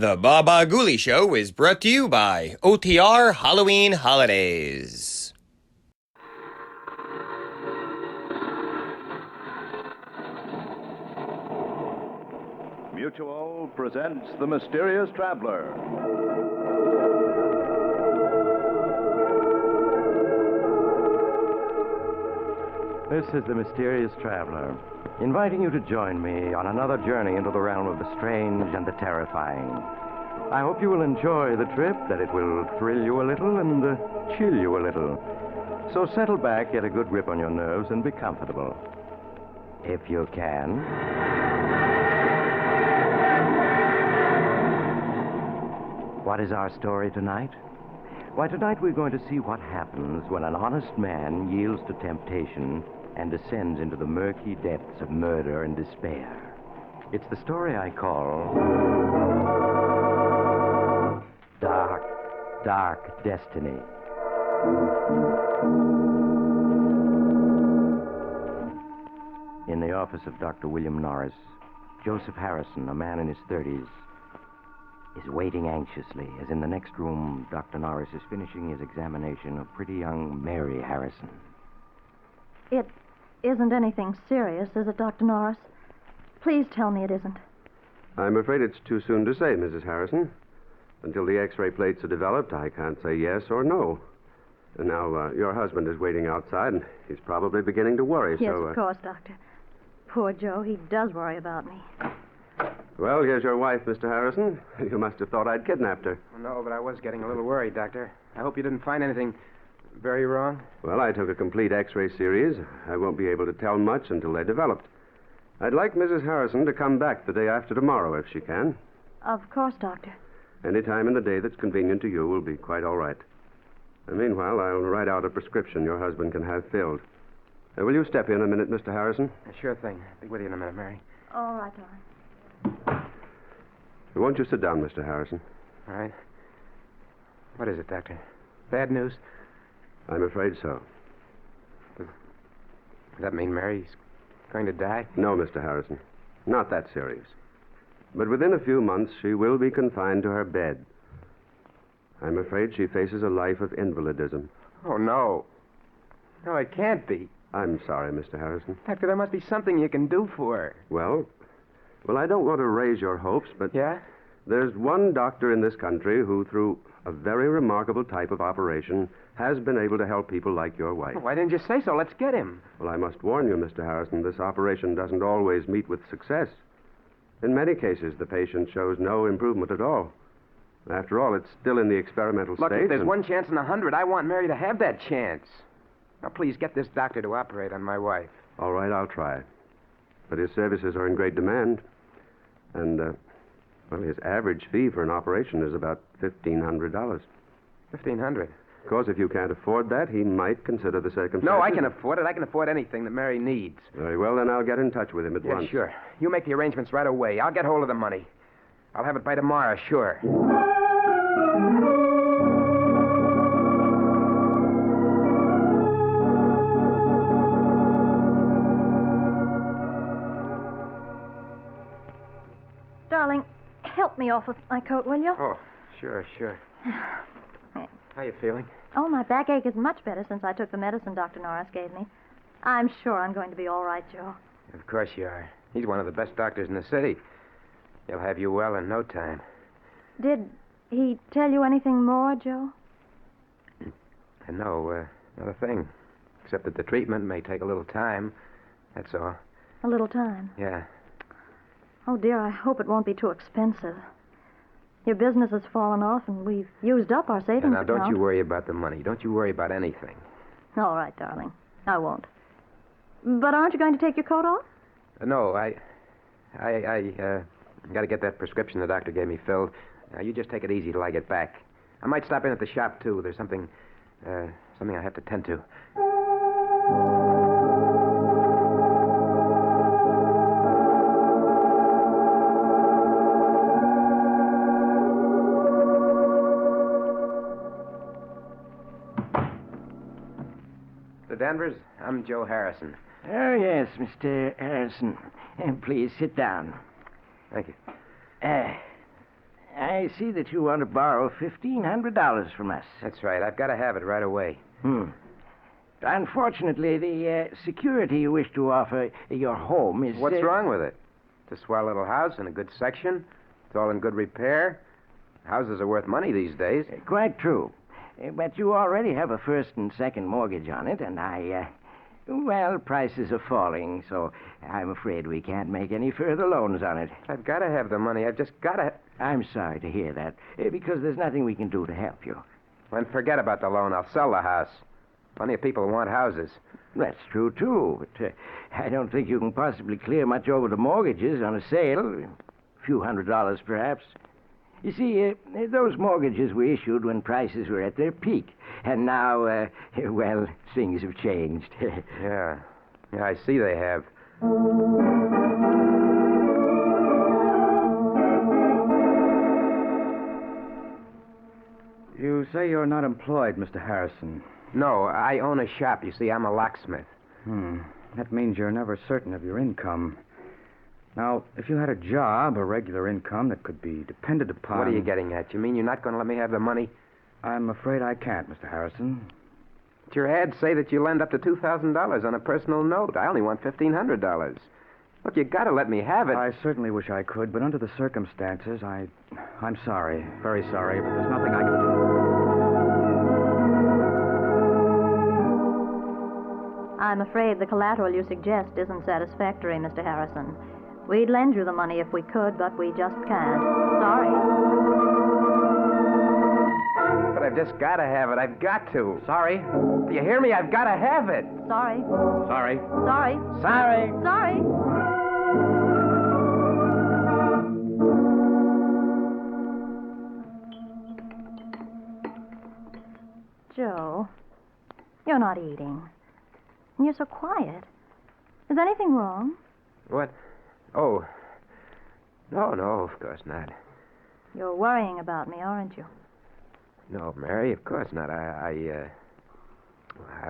The Baba Ghoulie Show is brought to you by OTR Halloween Holidays. Mutual presents The Mysterious Traveler. This is The Mysterious Traveler, inviting you to join me on another journey into the realm of the strange and the terrifying. I hope you will enjoy the trip, that it will thrill you a little and chill you a little. So settle back, get a good grip on your nerves, and be comfortable. If you can. What is our story tonight? Why, tonight we're going to see what happens when an honest man yields to temptation and descends into the murky depths of murder and despair. It's the story I call Dark Destiny. In the office of Dr. William Norris, Joseph Harrison, a man in his 30s, is waiting anxiously as in the next room Dr. Norris is finishing his examination of pretty young Mary Harrison. It isn't anything serious, is it, Dr. Norris? Please tell me it isn't. I'm afraid it's too soon to say, Mrs. Harrison. Until the X-ray plates are developed, I can't say yes or no. And now, your husband is waiting outside, and he's probably beginning to worry, Yes, so... of course, Doctor. Poor Joe, he does worry about me. Well, here's your wife, Mr. Harrison. You must have thought I'd kidnapped her. No, but I was getting a little worried, Doctor. I hope you didn't find anything very wrong. Well, I took a complete X-ray series. I won't be able to tell much until they're developed. I'd like Mrs. Harrison to come back the day after tomorrow, if she can. Of course, Doctor. Any time in the day that's convenient to you will be quite all right. And meanwhile, I'll write out a prescription your husband can have filled. Will you step in a minute, Mr. Harrison? Sure thing. I'll be with you in a minute, Mary. All right, darling. Won't you sit down, Mr. Harrison? All right. What is it, Doctor? Bad news? I'm afraid so. Does that mean Mary's going to die? No, Mr. Harrison. Not that serious. But within a few months, she will be confined to her bed. I'm afraid she faces a life of invalidism. Oh, no. No, it can't be. I'm sorry, Mr. Harrison. Doctor, there must be something you can do for her. Well, I don't want to raise your hopes, but... Yeah? There's one doctor in this country who, through a very remarkable type of operation, has been able to help people like your wife. Why didn't you say so? Let's get him. Well, I must warn you, Mr. Harrison, this operation doesn't always meet with success. In many cases, the patient shows no improvement at all. After all, it's still in the experimental Look, stage. if there's one chance in 100, I want Mary to have that chance. Now, please, get this doctor to operate on my wife. All right, I'll try. But his services are in great demand. And, his average fee for an operation is about $1,500. $1,500? Of course, if you can't afford that, he might consider the circumstances. No, I can afford it. I can afford anything that Mary needs. Very well, then I'll get in touch with him at once. Yeah, sure. You make the arrangements right away. I'll get hold of the money. I'll have it by tomorrow, sure. Darling, help me off with my coat, will you? Oh, sure. How you feeling? Oh, my backache is much better since I took the medicine Dr. Norris gave me. I'm sure I'm going to be all right, Joe. Of course you are. He's one of the best doctors in the city. He'll have you well in no time. Did he tell you anything more, Joe? No, not a thing. Except that the treatment may take a little time. That's all. A little time? Yeah. Oh, dear, I hope it won't be too expensive. Your business has fallen off, and we've used up our savings Now, account. don't you worry about the money. Don't you worry about anything. All right, darling. I won't. But aren't you going to take your coat off? No, I got to get that prescription the doctor gave me filled. Now, you just take it easy till I get back. I might stop in at the shop, too. There's something I have to tend to. The Denvers, I'm Joe Harrison. Oh, yes, Mr. Harrison. Please sit down. Thank you. I see that you want to borrow $1,500 from us. That's right. I've got to have it right away. Unfortunately, the security you wish to offer your home is... What's wrong with it? It's a swell little house in a good section. It's all in good repair. Houses are worth money these days. Quite true. But you already have a first and second mortgage on it, and well, prices are falling, so I'm afraid we can't make any further loans on it. I've got to have the money. I've just got to... I'm sorry to hear that, because there's nothing we can do to help you. Then forget about the loan. I'll sell the house. Plenty of people want houses. That's true, too, but I don't think you can possibly clear much over the mortgages on a sale. A few $100s, perhaps. You see, those mortgages were issued when prices were at their peak. And now, well, things have changed. Yeah, I see they have. You say you're not employed, Mr. Harrison. No, I own a shop. You see, I'm a locksmith. That means you're never certain of your income. Now, if you had a job, a regular income that could be depended upon... What are you getting at? You mean you're not going to let me have the money? I'm afraid I can't, Mr. Harrison. But your ads say that you lend up to $2,000 on a personal note. I only want $1,500. Look, you got to let me have it. I certainly wish I could, but under the circumstances, I'm sorry. Very sorry, but there's nothing I can do. I'm afraid the collateral you suggest isn't satisfactory, Mr. Harrison. We'd lend you the money if we could, but we just can't. Sorry. But I've just got to have it. I've got to. Sorry. Do you hear me? I've got to have it. Sorry. Sorry. Sorry. Sorry. Sorry. Joe, you're not eating. And you're so quiet. Is anything wrong? What? Oh. No, of course not. You're worrying about me, aren't you? No, Mary, of course not. I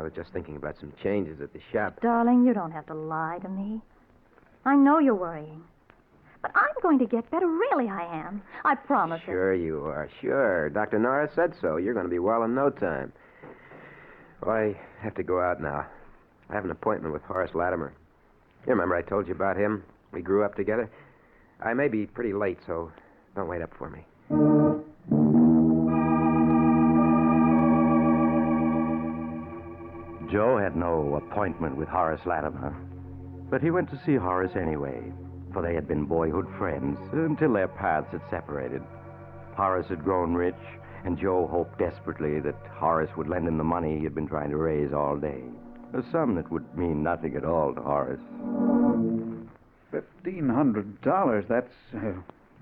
was just thinking about some changes at the shop. Darling, you don't have to lie to me. I know you're worrying. But I'm going to get better. Really, I am. I promise it. Sure you are. Sure. Dr. Norris said so. You're going to be well in no time. Well, I have to go out now. I have an appointment with Horace Latimer. You remember I told you about him? We grew up together. I may be pretty late, so don't wait up for me. Joe had no appointment with Horace Latimer, but he went to see Horace anyway, for they had been boyhood friends until their paths had separated. Horace had grown rich, and Joe hoped desperately that Horace would lend him the money he had been trying to raise all day. A sum that would mean nothing at all to Horace. $1,500, that's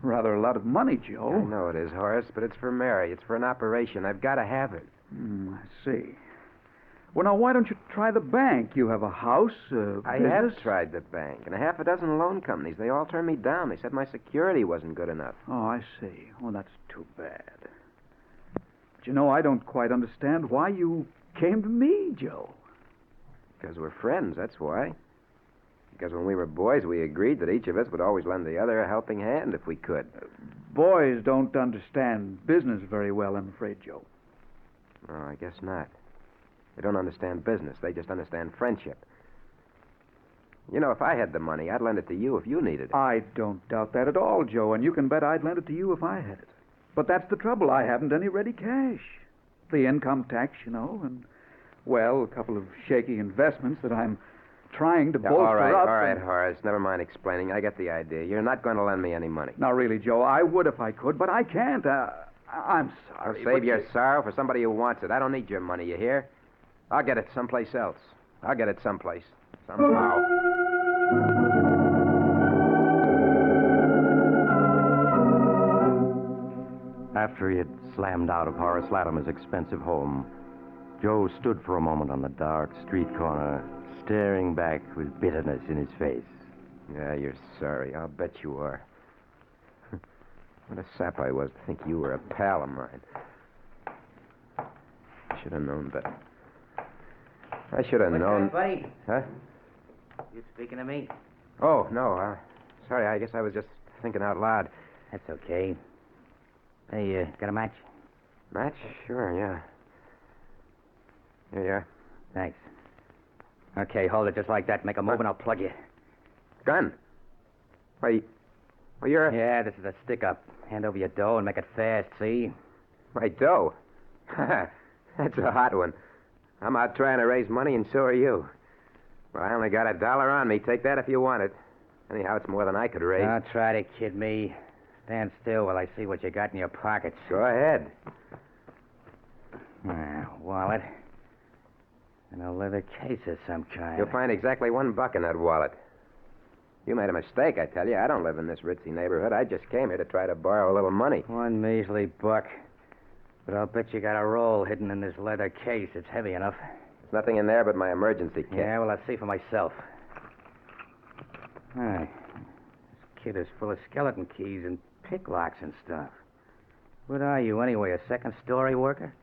rather a lot of money, Joe. I know it is, Horace, but it's for Mary. It's for an operation. I've got to have it. I see. Well, now, why don't you try the bank? You have a house, I business. have tried the bank, and a half a dozen loan companies. They all turned me down. They said my security wasn't good enough. Oh, I see. Oh, that's too bad. But you know, I don't quite understand why you came to me, Joe. Because we're friends, that's why. Because when we were boys, we agreed that each of us would always lend the other a helping hand if we could. Boys don't understand business very well, I'm afraid, Joe. Oh, I guess not. They don't understand business. They just understand friendship. You know, if I had the money, I'd lend it to you if you needed it. I don't doubt that at all, Joe, and you can bet I'd lend it to you if I had it. But that's the trouble. I haven't any ready cash. The income tax, you know, and, well, a couple of shaky investments that I'm trying to bolster up. All right, Horace. Never mind explaining. I get the idea. You're not going to lend me any money. Now, really, Joe, I would if I could, but I can't. I'm sorry. Save your sorrow for somebody who wants it. I don't need your money, you hear? I'll get it someplace else. I'll get it someplace. Somehow. After he had slammed out of Horace Latimer's expensive home, Joe stood for a moment on the dark street corner, staring back with bitterness in his face. Yeah, you're sorry. I'll bet you are. What a sap I was to think you were a pal of mine. I should have known better. I should have known. Buddy? Huh? You speaking to me? Oh, no. Sorry, I guess I was just thinking out loud. That's okay. Hey, got a match? Match? Sure, yeah. Here you are. Thanks. Okay, hold it just like that. Make a move and I'll plug you. Gun? Why, well, you're... Yeah, this is a stick-up. Hand over your dough and make it fast, see? My dough? That's a hot one. I'm out trying to raise money, and so are you. Well, I only got $1 on me. Take that if you want it. Anyhow, it's more than I could raise. Don't try to kid me. Stand still while I see what you got in your pockets. Go ahead. Wallet. And a leather case of some kind. You'll find exactly $1 in that wallet. You made a mistake, I tell you. I don't live in this ritzy neighborhood. I just came here to try to borrow a little money. One measly buck. But I'll bet you got a roll hidden in this leather case. It's heavy enough. There's nothing in there but my emergency kit. Yeah, well, I'll see for myself. Hey, this kit is full of skeleton keys and pick locks and stuff. What are you, anyway, a second-story worker?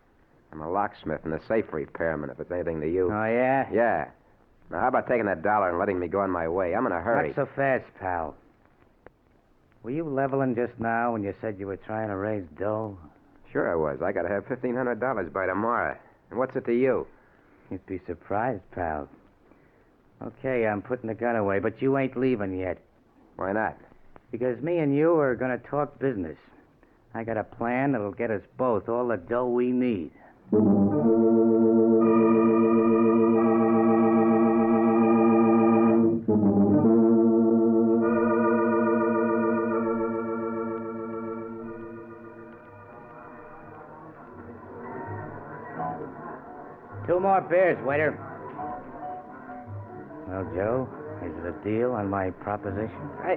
I'm a locksmith and a safe repairman, if it's anything to you. Oh, yeah? Yeah. Now, how about taking that $1 and letting me go on my way? I'm in a hurry. Not so fast, pal. Were you leveling just now when you said you were trying to raise dough? Sure I was. I got to have $1,500 by tomorrow. And what's it to you? You'd be surprised, pal. Okay, I'm putting the gun away, but you ain't leaving yet. Why not? Because me and you are going to talk business. I got a plan that'll get us both all the dough we need. Two more beers, waiter. Well, Joe, is it a deal on my proposition? I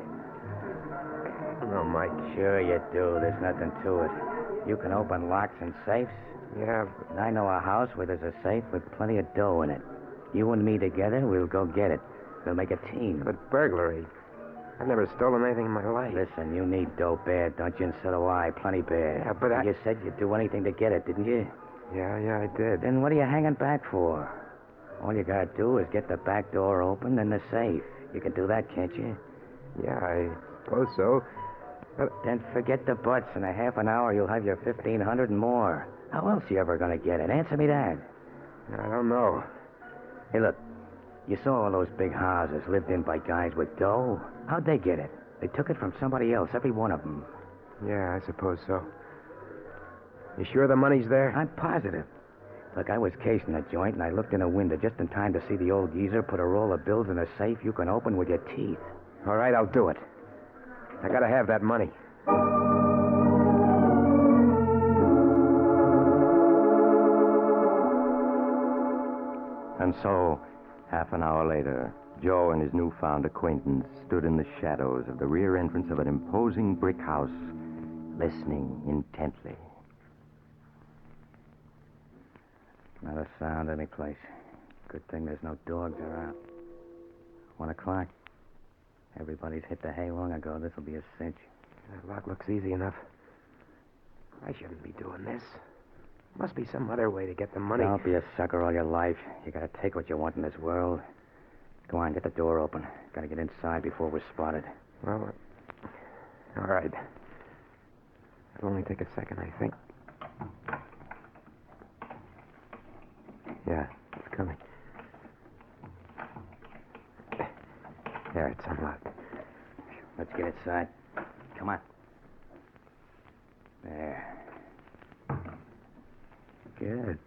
don't know, Mike. Sure you do. There's nothing to it. You can open locks and safes. Yeah, And I know a house where there's a safe with plenty of dough in it. You and me together, we'll go get it. We'll make a team. but burglary. I've never stolen anything in my life. Listen, you need dough bad, don't you? And so do I. Plenty bad. Yeah, but You said you'd do anything to get it, didn't you? Yeah, I did. Then what are you hanging back for? All you gotta do is get the back door open and the safe. You can do that, can't you? Yeah, I suppose so. Then forget the buts. In a half an hour, you'll have your 1,500 and more. How else you ever gonna get it? Answer me that. I don't know. Hey, look. You saw all those big houses lived in by guys with dough. How'd they get it? They took it from somebody else, every one of them. Yeah, I suppose so. You sure the money's there? I'm positive. Look, I was casing the joint, and I looked in a window just in time to see the old geezer put a roll of bills in a safe you can open with your teeth. All right, I'll do it. I gotta have that money. And so, half an hour later, Joe and his newfound acquaintance stood in the shadows of the rear entrance of an imposing brick house, listening intently. Not a sound anyplace. Good thing there's no dogs around. 1 o'clock. Everybody's hit the hay long ago. This'll be a cinch. That lock looks easy enough. I shouldn't be doing this. Must be some other way to get the money. Don't be a sucker all your life. You gotta take what you want in this world. Go on, get the door open. Gotta get inside before we're spotted. Well, all right. It'll only take a second, I think. Yeah, it's coming. There, it's unlocked. Let's get inside. Come on. There. Good.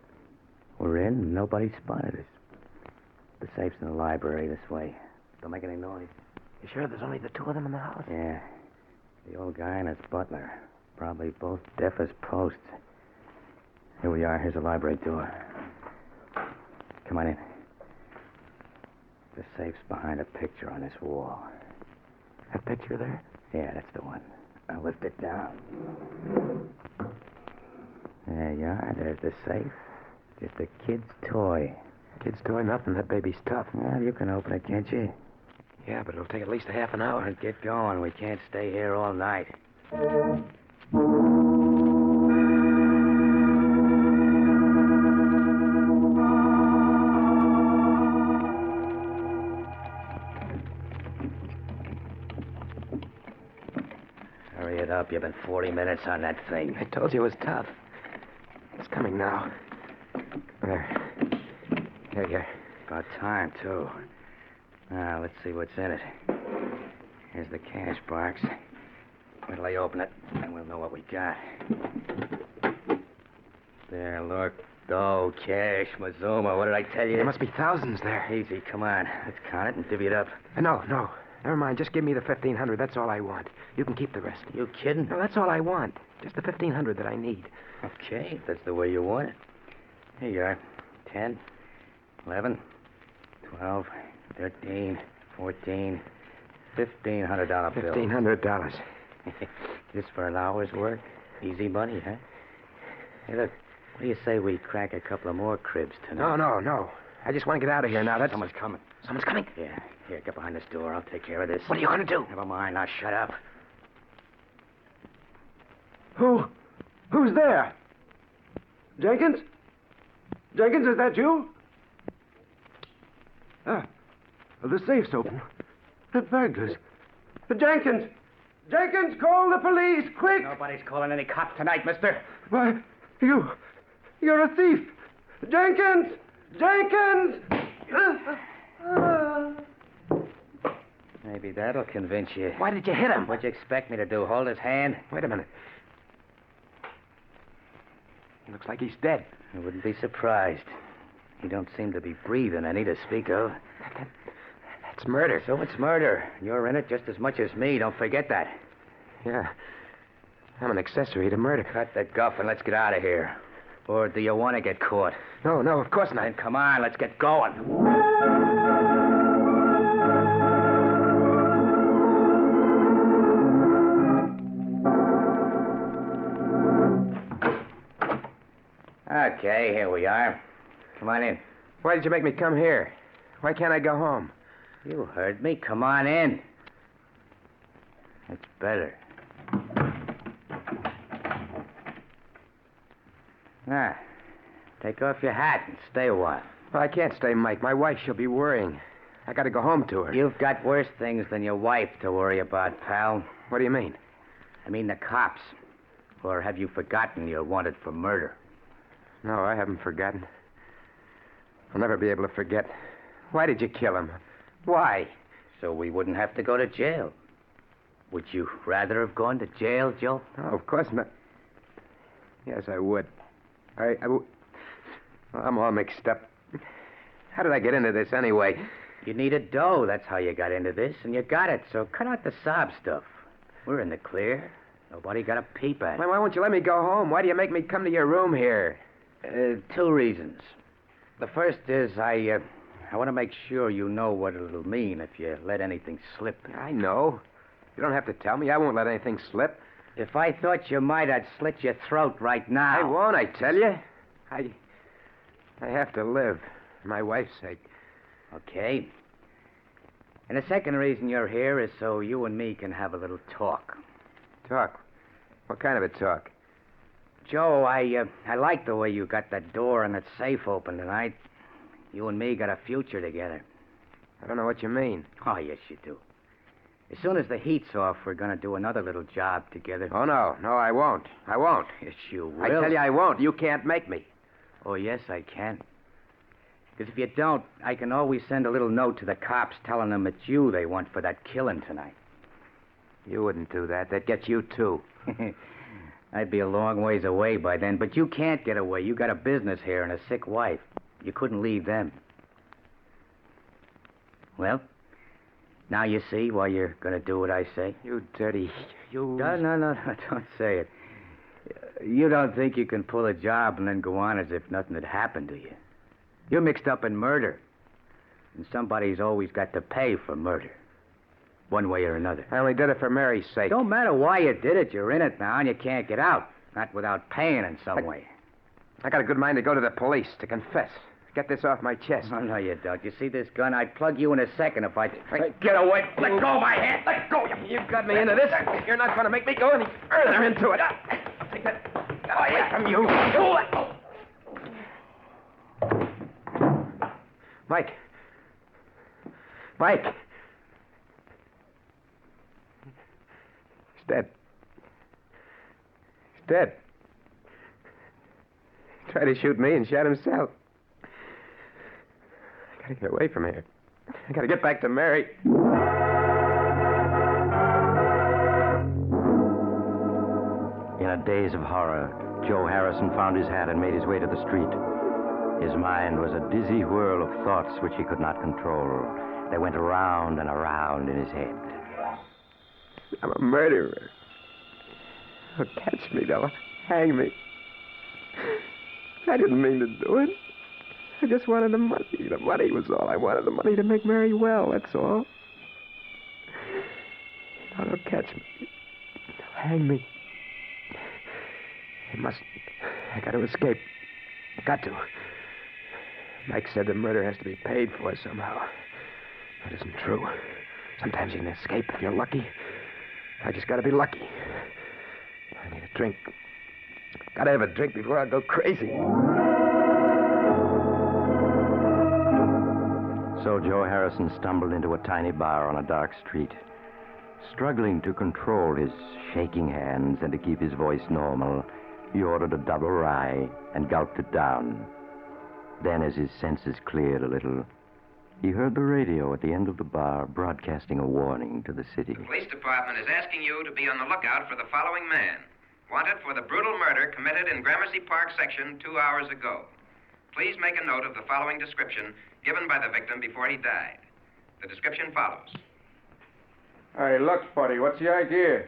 We're in, and nobody spotted us. The safe's in the library this way. Don't make any noise. You sure there's only the two of them in the house? Yeah. The old guy and his butler. Probably both deaf as posts. Here we are. Here's the library door. Come on in. The safe's behind a picture on this wall. That picture there? Yeah, that's the one. Now lift it down. There you are. There's the safe. Just a kid's toy. Kid's toy, nothing. That baby's tough. Well, you can open it, can't you? Yeah, but it'll take at least a half an hour. Well, get going. We can't stay here all night. Hurry it up. You've been 40 minutes on that thing. I told you it was tough. It's coming now. There. Here. About time, too. Now, let's see what's in it. Here's the cash box. Wait till I open it, and we'll know what we got. There, look. Oh, cash, Mazuma. What did I tell you? There must be thousands there. Easy, come on. Let's count it and divvy it up. No. Never mind. Just give me the 1,500. That's all I want. You can keep the rest. You kidding? No, that's all I want. Just the 1,500 that I need. Okay, if that's the way you want it. Here you are. 10, 11, 12, 13, 14, $1,500 bill. $1,500. Just for an hour's work? Easy money, huh? Hey, look. What do you say we crack a couple of more cribs tonight? No. I just want to get out of here now. Someone's coming. Someone's coming? Yeah. Here, get behind this door. I'll take care of this. What are you going to do? Never mind. Now shut up. Who's there? Jenkins? Jenkins, is that you? The safe's open. The burglars. Jenkins! Jenkins, call the police, quick! Nobody's calling any cops tonight, mister. Why, you're a thief! Jenkins! Jenkins! Maybe that'll convince you. Why did you hit him? What'd you expect me to do? Hold his hand? Wait a minute. He looks like he's dead. I wouldn't be surprised. He don't seem to be breathing any to speak of. That's murder. So it's murder. You're in it just as much as me. Don't forget that. Yeah. I'm an accessory to murder. Cut the guff and let's get out of here. Or do you want to get caught? No, of course not. Then come on, let's get going. Okay, here we are. Come on in. Why did you make me come here? Why can't I go home? You heard me. Come on in. That's better. Now, take off your hat and stay a while. Well, I can't stay, Mike. My wife, she'll be worrying. I got to go home to her. You've got worse things than your wife to worry about, pal. What do you mean? I mean the cops. Or have you forgotten you're wanted for murder? No, I haven't forgotten. I'll never be able to forget. Why did you kill him? Why? So we wouldn't have to go to jail. Would you rather have gone to jail, Joe? Oh, of course not. Yes, I would. I'm all mixed up. How did I get into this anyway? You needed dough. That's how you got into this, and you got it. So cut out the sob stuff. We're in the clear. Nobody got a peep at it. Why won't you let me go home? Why do you make me come to your room here? 2 reasons. The first is I want to make sure you know what it'll mean if you let anything slip. I know. You don't have to tell me. I won't let anything slip. If I thought you might, I'd slit your throat right now. I won't, I tell you. I have to live, for my wife's sake. Okay. And the second reason you're here is so you and me can have a little talk. Talk? What kind of a talk? Joe, I like the way you got that door and that safe open tonight. You and me got a future together. I don't know what you mean. Oh, yes, you do. As soon as the heat's off, we're going to do another little job together. Oh, no. No, I won't. I won't. Yes, you will. I tell you I won't. You can't make me. Oh, yes, I can. Because if you don't, I can always send a little note to the cops telling them it's you they want for that killing tonight. You wouldn't do that. That'd get you, too. I'd be a long ways away by then, but you can't get away. You got a business here and a sick wife. You couldn't leave them. Well, now you see why you're going to do what I say? You dirty... You... No, don't say it. You don't think you can pull a job and then go on as if nothing had happened to you. You're mixed up in murder. And somebody's always got to pay for murder. One way or another. I only did it for Mary's sake. Don't matter why you did it. You're in it now and you can't get out. Not without paying in some way. I got a good mind to go to the police, to confess. Get this off my chest. Oh, no, you don't. You see this gun? I'd plug you in a second if I... Get away. Let go of my hand. Let go. You got me into this. You're not going to make me go any further into it. Take that away from you. Mike. Mike. He's dead. dead. He tried to shoot me and shot himself. I gotta get away from here. I gotta get back to Mary. In a daze of horror, Joe Harrison found his hat and made his way to the street. His mind was a dizzy whirl of thoughts which he could not control. They went around and around in his head. I'm a murderer. They'll catch me. They'll hang me. I didn't mean to do it. I just wanted the money. The money was all I wanted. The money to make Mary well, that's all. Now they'll catch me. They'll hang me. They must. I got to escape. Got to. Mike said the murder has to be paid for somehow. That isn't true. Sometimes you can escape if you're lucky. I just got to be lucky. I need a drink. Got to have a drink before I go crazy. So Joe Harrison stumbled into a tiny bar on a dark street. Struggling to control his shaking hands and to keep his voice normal, he ordered a double rye and gulped it down. Then, as his senses cleared a little, he heard the radio at the end of the bar broadcasting a warning to the city. The police department is asking you to be on the lookout for the following man. Wanted for the brutal murder committed in Gramercy Park section 2 hours ago. Please make a note of the following description given by the victim before he died. The description follows. Hey, look, buddy, what's the idea?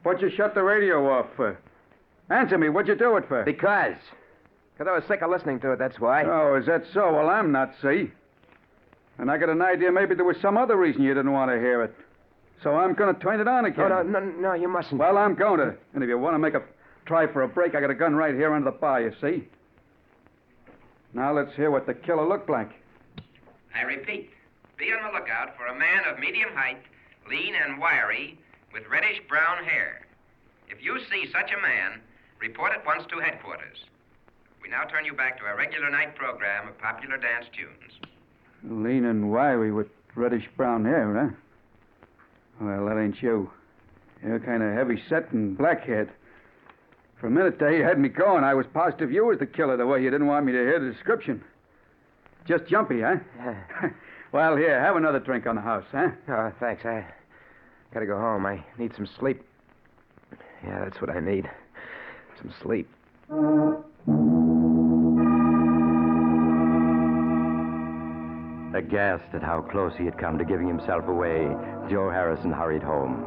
What'd you shut the radio off for? Answer me, what'd you do it for? Because I was sick of listening to it, that's why. Oh, is that so? Well, I'm not, see? And I got an idea maybe there was some other reason you didn't want to hear it. So I'm going to turn it on again. No, you mustn't. Well, I'm going to. And if you want to make a try for a break, I got a gun right here under the bar, you see? Now let's hear what the killer looked like. I repeat, be on the lookout for a man of medium height, lean and wiry, with reddish-brown hair. If you see such a man, report at once to headquarters. We now turn you back to our regular night program of popular dance tunes. Lean and wiry with reddish-brown hair, huh? Well, that ain't you. You're kind of heavy-set and black-haired. For a minute there, you had me going. I was positive you was the killer, the way you didn't want me to hear the description. Just jumpy, huh? Yeah. Well, here, have another drink on the house, huh? Oh, thanks. I gotta go home. I need some sleep. Yeah, that's what I need. Some sleep. Aghast at how close he had come to giving himself away, Joe Harrison hurried home.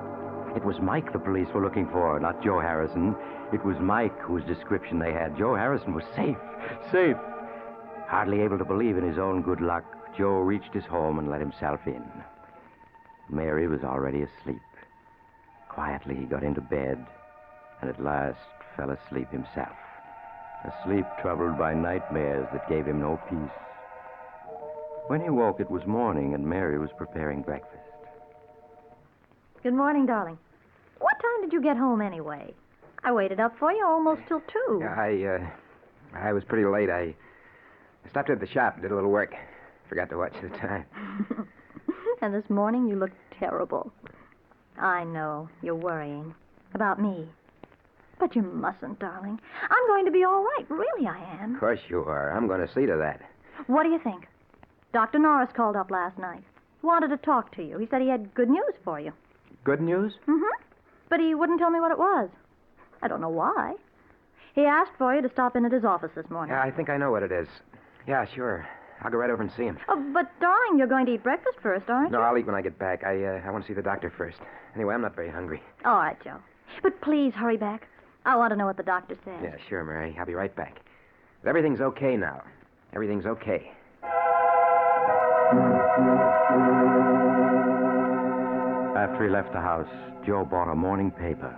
It was Mike the police were looking for, not Joe Harrison. It was Mike whose description they had. Joe Harrison was safe. Safe. Hardly able to believe in his own good luck, Joe reached his home and let himself in. Mary was already asleep. Quietly, he got into bed and at last fell asleep himself. A sleep troubled by nightmares that gave him no peace. When he woke, it was morning, and Mary was preparing breakfast. Good morning, darling. What time did you get home anyway? I waited up for you almost till 2. I was pretty late. I stopped at the shop and did a little work. Forgot to watch the time. And this morning you looked terrible. I know. You're worrying. About me. But you mustn't, darling. I'm going to be all right. Really, I am. Of course you are. I'm going to see to that. What do you think? Dr. Norris called up last night. He wanted to talk to you. He said he had good news for you. Good news? Mm-hmm. But he wouldn't tell me what it was. I don't know why. He asked for you to stop in at his office this morning. Yeah, I think I know what it is. Yeah, sure. I'll go right over and see him. Oh, but, darling, you're going to eat breakfast first, aren't you? No, I'll eat when I get back. I want to see the doctor first. Anyway, I'm not very hungry. All right, Joe. But please hurry back. I want to know what the doctor says. Yeah, sure, Mary. I'll be right back. But everything's okay now. Everything's okay. After he left the house, Joe bought a morning paper.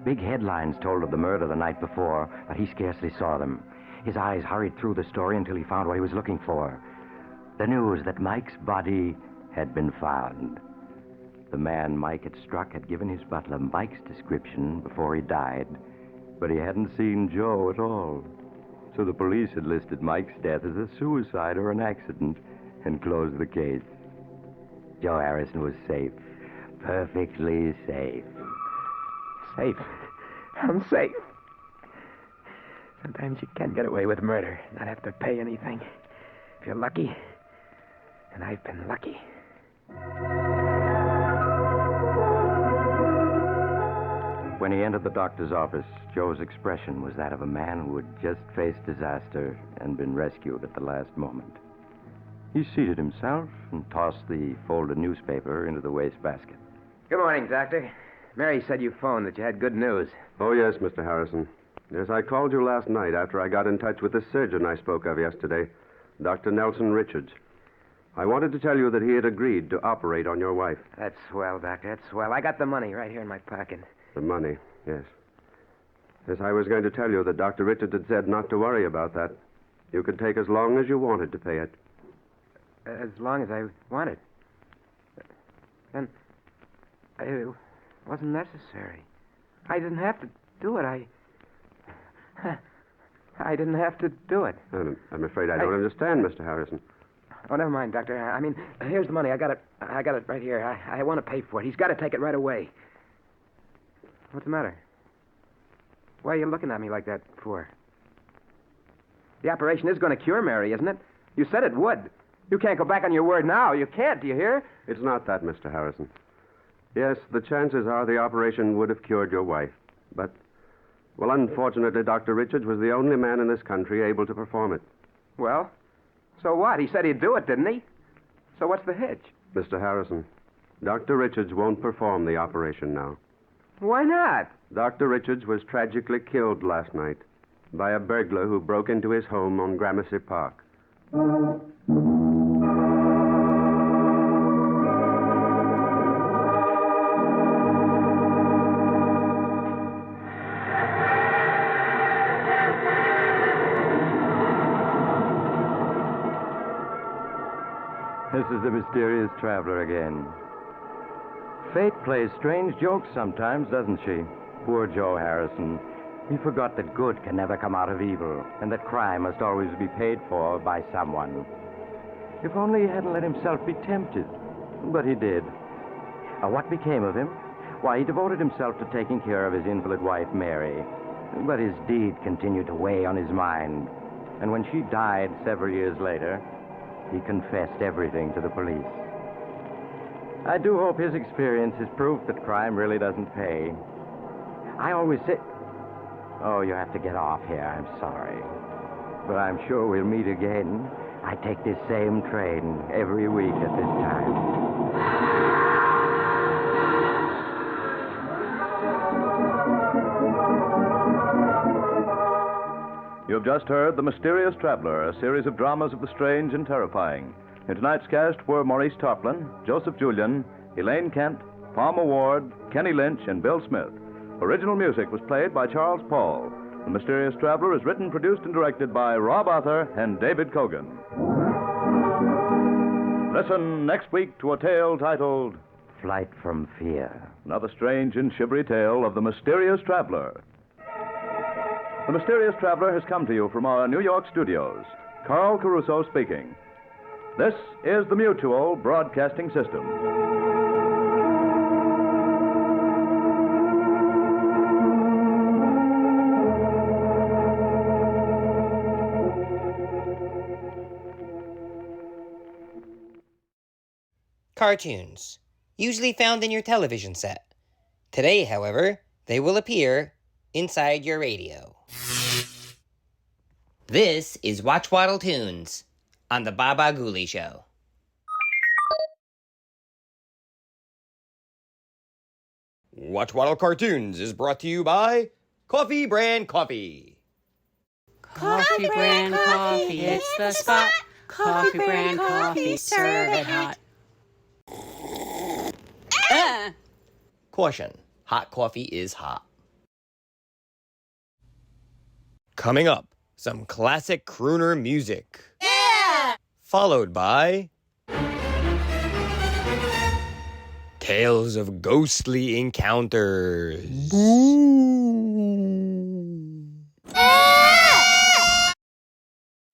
Big headlines told of the murder the night before, but he scarcely saw them. His eyes hurried through the story until he found what he was looking for. The news that Mike's body had been found. The man Mike had struck had given his butler Mike's description before he died, but he hadn't seen Joe at all. So the police had listed Mike's death as a suicide or an accident and closed the case. Joe Harrison was safe. Perfectly safe. Safe? I'm safe. Sometimes you can get away with murder, not have to pay anything. If you're lucky, and I've been lucky. When he entered the doctor's office, Joe's expression was that of a man who had just faced disaster and been rescued at the last moment. He seated himself and tossed the folded newspaper into the wastebasket. Good morning, Doctor. Mary said you phoned that you had good news. Oh, yes, Mr. Harrison. Yes, I called you last night after I got in touch with the surgeon I spoke of yesterday, Dr. Nelson Richards. I wanted to tell you that he had agreed to operate on your wife. That's swell, Doctor. That's swell. I got the money right here in my pocket. The money, yes. Yes, I was going to tell you that Dr. Richards had said not to worry about that. You could take as long as you wanted to pay it. As long as I wanted. Then it wasn't necessary. I didn't have to do it. I didn't have to do it. I'm afraid I don't understand, Mr. Harrison. Oh, never mind, Doctor. I mean, here's the money. I got it right here. I want to pay for it. He's got to take it right away. What's the matter? Why are you looking at me like that for? The operation is going to cure Mary, isn't it? You said it would. You can't go back on your word now. You can't, do you hear? It's not that, Mr. Harrison. Yes, the chances are the operation would have cured your wife. But, well, unfortunately, Dr. Richards was the only man in this country able to perform it. Well, so what? He said he'd do it, didn't he? So what's the hitch? Mr. Harrison, Dr. Richards won't perform the operation now. Why not? Dr. Richards was tragically killed last night by a burglar who broke into his home on Gramercy Park. This is the mysterious traveler again. Fate plays strange jokes sometimes, doesn't she? Poor Joe Harrison. He forgot that good can never come out of evil, and that crime must always be paid for by someone. If only he hadn't let himself be tempted. But he did. What became of him? Why, he devoted himself to taking care of his invalid wife, Mary. But his deed continued to weigh on his mind. And when she died several years later, he confessed everything to the police. I do hope his experience is proof that crime really doesn't pay. I always say... Oh, you have to get off here. I'm sorry. But I'm sure we'll meet again. I take this same train every week at this time. You've just heard The Mysterious Traveler, a series of dramas of the strange and terrifying. In tonight's cast were Maurice Tarplin, Joseph Julian, Elaine Kent, Palmer Ward, Kenny Lynch, and Bill Smith. Original music was played by Charles Paul. The Mysterious Traveler is written, produced, and directed by Rob Arthur and David Cogan. Listen next week to a tale titled Flight from Fear. Another strange and shivery tale of the Mysterious Traveler. The Mysterious Traveler has come to you from our New York studios. Carl Caruso speaking. This is the Mutual Broadcasting System. Cartoons, usually found in your television set. Today, however, they will appear inside your radio. This is Watch Waddle Tunes on the Baba Ghoulie Show. Watch Waddle Cartoons is brought to you by Coffee Brand Coffee. Coffee Brand Coffee, it's the spot. Coffee Brand Coffee, serve it hot. Caution, hot coffee is hot. Coming up, some classic crooner music. Yeah! Followed by tales of ghostly encounters.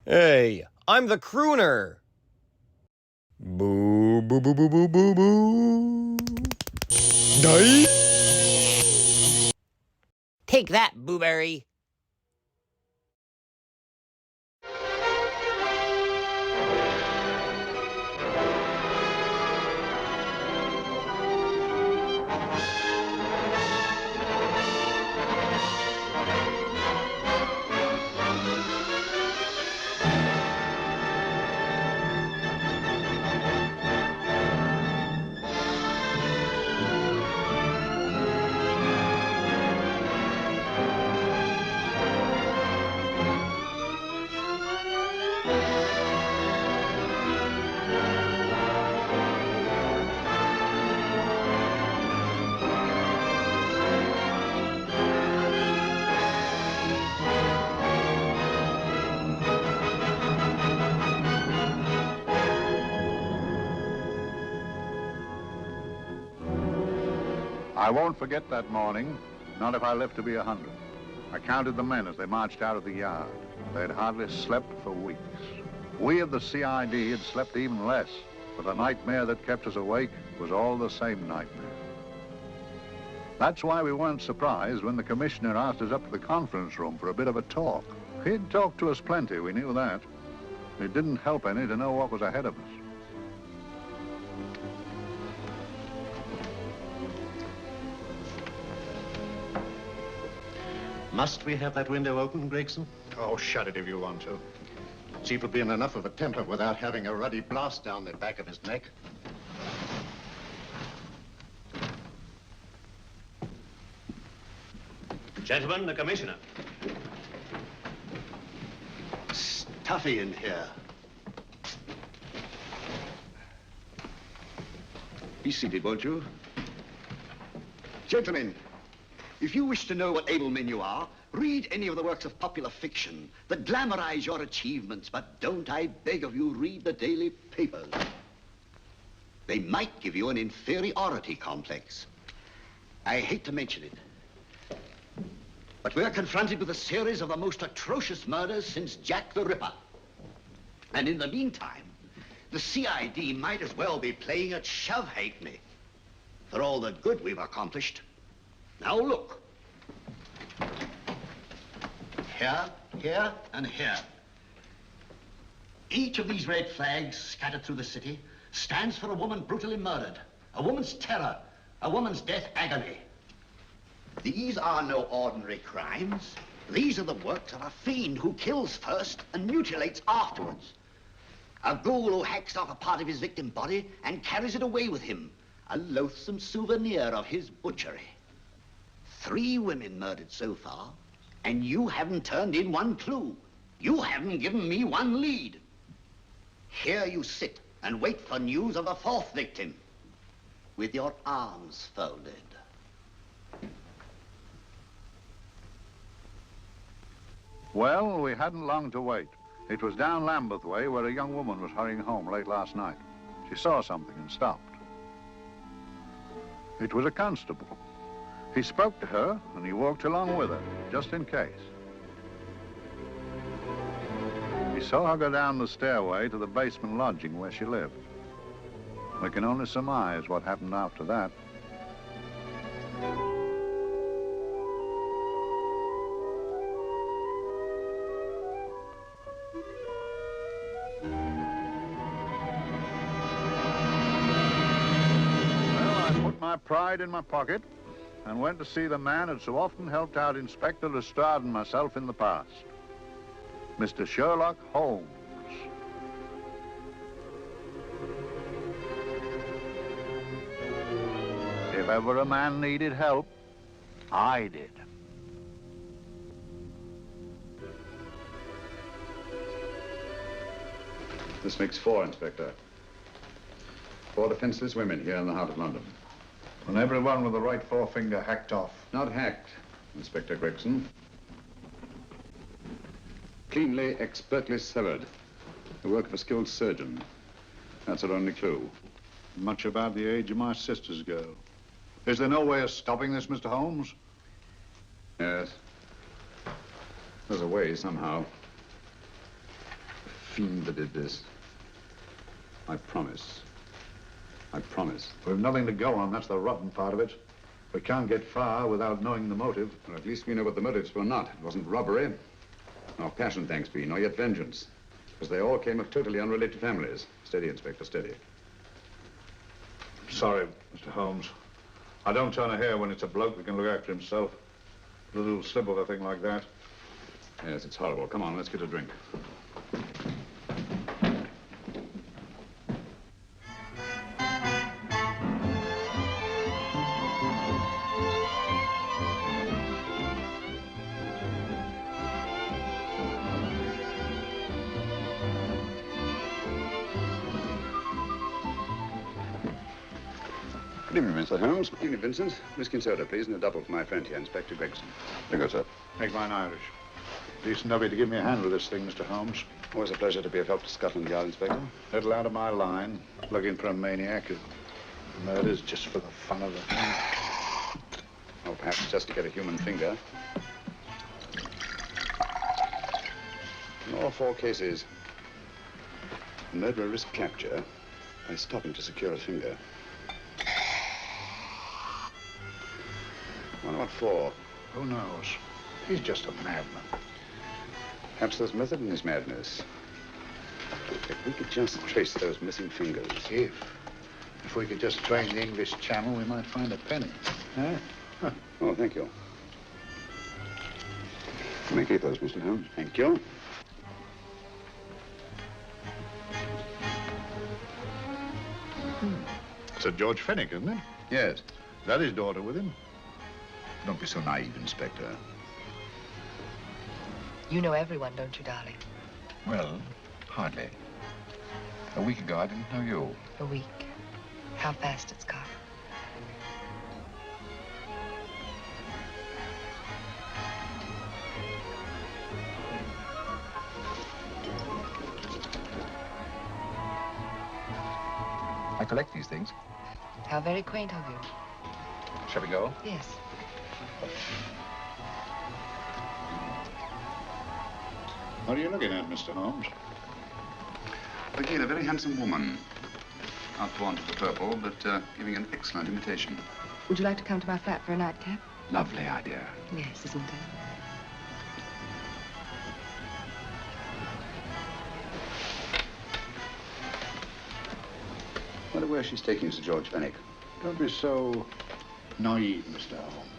Hey, I'm the crooner. Boo, boo, boo, boo, boo, boo, boo. Die. Take that, Booberry. I won't forget that morning, not if I live to be 100. I counted the men as they marched out of the yard. They had hardly slept for weeks. We of the CID had slept even less, but the nightmare that kept us awake was all the same nightmare. That's why we weren't surprised when the commissioner asked us up to the conference room for a bit of a talk. He'd talked to us plenty, we knew that. It didn't help any to know what was ahead of us. Must we have that window open, Gregson? Oh, shut it if you want to. Chief will be in enough of a temper without having a ruddy blast down the back of his neck. Gentlemen, the commissioner. Stuffy in here. Be seated, won't you? Gentlemen, if you wish to know what able men you are, read any of the works of popular fiction that glamorize your achievements, but don't, I beg of you, read the daily papers. They might give you an inferiority complex. I hate to mention it, but we're confronted with a series of the most atrocious murders since Jack the Ripper. And in the meantime, the CID might as well be playing at shove-halfpenny for all the good we've accomplished. Now look. Here, here, and here. Each of these red flags scattered through the city stands for a woman brutally murdered, a woman's terror, a woman's death agony. These are no ordinary crimes. These are the works of a fiend who kills first and mutilates afterwards. A ghoul who hacks off a part of his victim body and carries it away with him, a loathsome souvenir of his butchery. 3 women murdered so far, and you haven't turned in one clue. You haven't given me one lead. Here you sit and wait for news of the 4th victim, with your arms folded. Well, we hadn't long to wait. It was down Lambeth Way where a young woman was hurrying home late last night. She saw something and stopped. It was a constable. He spoke to her, and he walked along with her, just in case. He saw her go down the stairway to the basement lodging where she lived. We can only surmise what happened after that. Well, I put my pride in my pocket and went to see the man who'd so often helped out Inspector Lestrade and myself in the past, Mr. Sherlock Holmes. If ever a man needed help, I did. This makes 4, Inspector. 4 defenseless women here in the heart of London. And everyone with the right forefinger hacked off. Not hacked, Inspector Gregson. Cleanly, expertly severed. The work of a skilled surgeon. That's our only clue. Much about the age of my sister's girl. Is there no way of stopping this, Mr. Holmes? Yes. There's a way, somehow. The fiend that did this. I promise. I promise. We've nothing to go on. That's the rotten part of it. We can't get far without knowing the motive. Well, at least we know what the motives were not. It wasn't robbery, nor passion, thanks be, nor yet vengeance. Because they all came of totally unrelated families. Steady, Inspector, steady. Sorry, Mr. Holmes. I don't turn a hair when it's a bloke that can look after himself. A little slip of a thing like that. Yes, it's horrible. Come on, let's get a drink. Good evening, Mr. Holmes. Good evening, Vincent. Whiskey and soda, please, and a double for my friend here, Inspector Gregson. There you go, sir. Make mine Irish. Decent of you to give me a hand with this thing, Mr. Holmes. Always a pleasure to be of help to Scotland Yard, Inspector. Little out of my line, looking for a maniac who murders just for the fun of it. Or perhaps just to get a human finger. In all 4 cases, the murderer risked capture by stopping to secure a finger. Wonder what for? Who knows? He's just a madman. Perhaps there's method in his madness. If we could just trace those missing fingers. If we could just drain the English Channel, we might find a penny. Huh? Oh, thank you. You may keep those, Mr. Holmes. Thank you. Sir George Fenwick, isn't it? Yes. Is that his daughter with him? Don't be so naive, Inspector. You know everyone, don't you, darling? Well, hardly. A week ago, I didn't know you. A week. How fast it's gone. I collect these things. How very quaint of you. Shall we go? Yes. What are you looking at, Mr. Holmes? Look here, a very handsome woman. Not fond of the purple, but giving an excellent imitation. Would you like to come to my flat for a nightcap? Lovely idea. Yes, isn't it? Wonder where she's taking Sir George Fenwick. Don't be so naive, Mr. Holmes.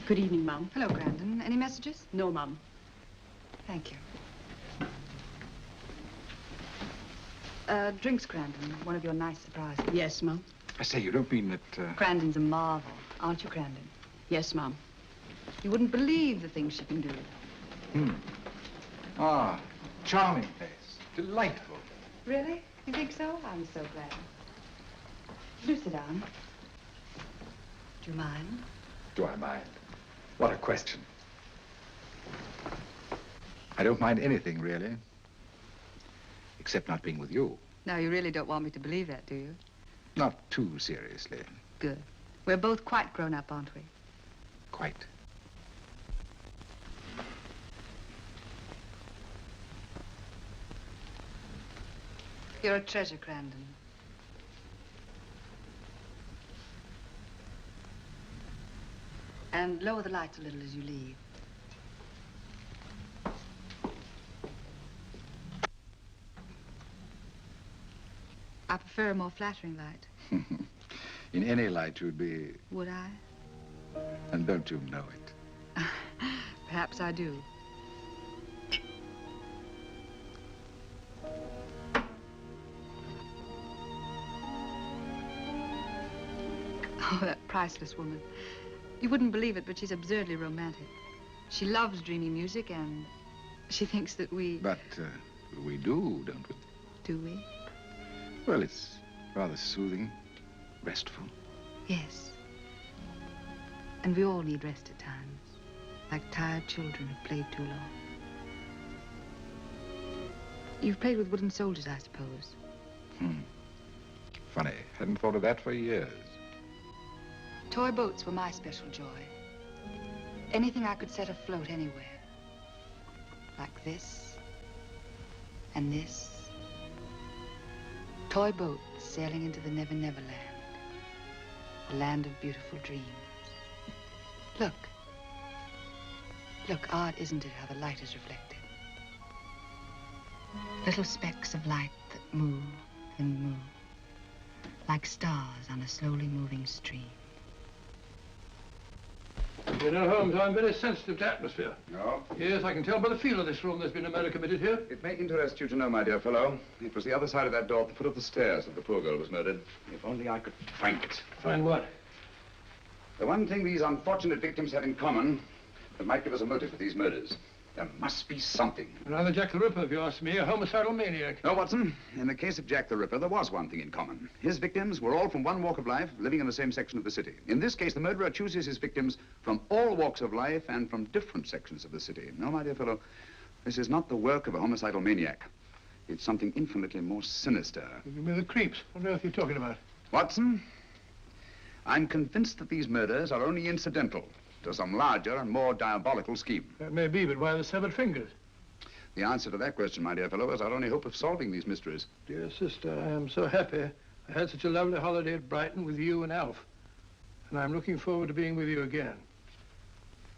Good evening, Mum. Hello, Grandon. Any messages? No, Mum. Thank you. Drinks, Grandon. One of your nice surprises. Yes, Mum. I say, you don't mean that, Grandon's a marvel, aren't you, Grandon? Yes, Mum. You wouldn't believe the things she can do. Ah, charming place. Delightful. Really? You think so? I'm so glad. Do sit down. Do you mind? Do I mind? What a question. I don't mind anything, really. Except not being with you. Now, you really don't want me to believe that, do you? Not too seriously. Good. We're both quite grown up, aren't we? Quite. You're a treasure, Grandon. And lower the lights a little as you leave. I prefer a more flattering light. In any light, you'd be... Would I? And don't you know it? Perhaps I do. Oh, that priceless woman. You wouldn't believe it, but she's absurdly romantic. She loves dreamy music, and she thinks that we... But we do, don't we? Do we? Well, it's rather soothing, restful. Yes. And we all need rest at times, like tired children who've played too long. You've played with wooden soldiers, I suppose. Funny. Hadn't thought of that for years. Toy boats were my special joy. Anything I could set afloat anywhere. Like this. And this. Toy boats sailing into the Never Never Land. A land of beautiful dreams. Look. Look, odd, isn't it, how the light is reflected? Little specks of light that move and move. Like stars on a slowly moving stream. You know, Holmes, I'm very sensitive to atmosphere. No? Yes, I can tell by the feel of this room there's been a murder committed here. It may interest you to know, my dear fellow, it was the other side of that door at the foot of the stairs that the poor girl was murdered. If only I could find it. Find what? The one thing these unfortunate victims had in common that might give us a motive for these murders. There must be something. Rather Jack the Ripper, if you ask me, a homicidal maniac. No, Watson. In the case of Jack the Ripper, there was one thing in common. His victims were all from one walk of life, living in the same section of the city. In this case, the murderer chooses his victims from all walks of life and from different sections of the city. No, my dear fellow, this is not the work of a homicidal maniac. It's something infinitely more sinister. You mean the creeps? What on earth are you talking about? Watson, I'm convinced that these murders are only incidental to some larger and more diabolical scheme. That may be, but why the severed fingers? The answer to that question, my dear fellow, is our only hope of solving these mysteries. Dear sister, I am so happy. I had such a lovely holiday at Brighton with you and Alf. And I'm looking forward to being with you again.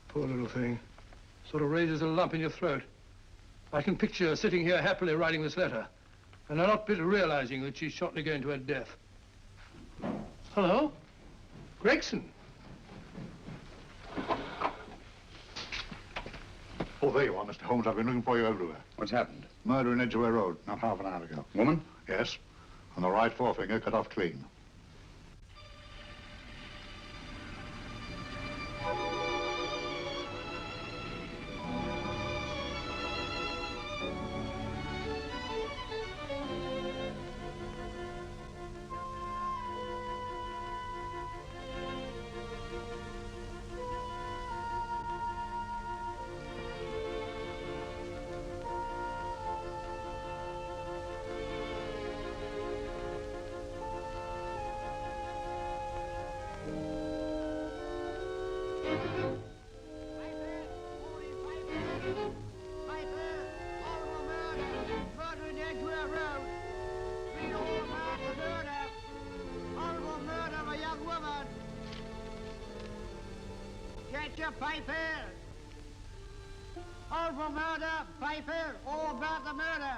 Poor little thing. Sort of raises a lump in your throat. I can picture her sitting here happily writing this letter. And I'm not bitter realizing that she's shortly going to her death. Hello? Gregson. Oh, there you are, Mr. Holmes. I've been looking for you everywhere. What's happened? Murder in Edgware Road, not half an hour ago. Woman? Yes. And the right forefinger cut off clean. Get your papers. Horrible murder, papers, all about the murder.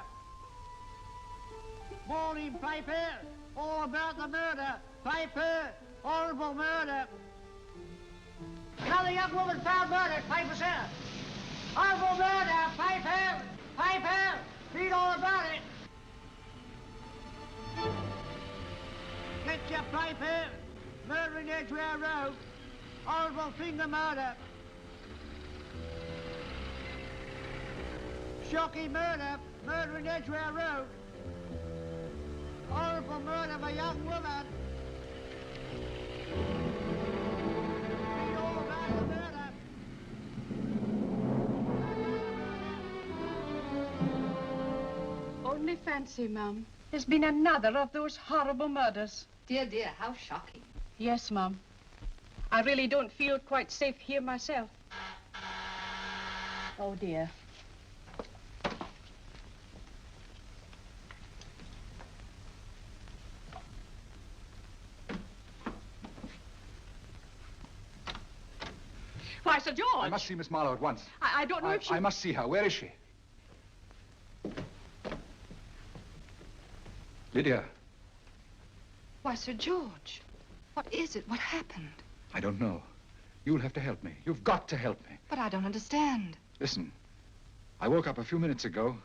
Morning papers, all about the murder. Paper, horrible murder. Another young woman found murdered, paper says. Horrible murder, paper, read all about it. Get your papers. Murder in Edgware Road. Horrible finger murder. Shocking murder. Murder in Edgware Road. Horrible murder of a young woman. Read all about the murder. Only fancy, Mum. There's been another of those horrible murders. Dear, dear, how shocking. Yes, Mum. I really don't feel quite safe here myself. Oh, dear. Why, Sir George! I must see Miss Marlowe at once. I don't know if she... I must see her. Where is she? Lydia. Why, Sir George, what is it? What happened? I don't know. You'll have to help me. You've got to help me. But I don't understand. Listen, I woke up a few minutes ago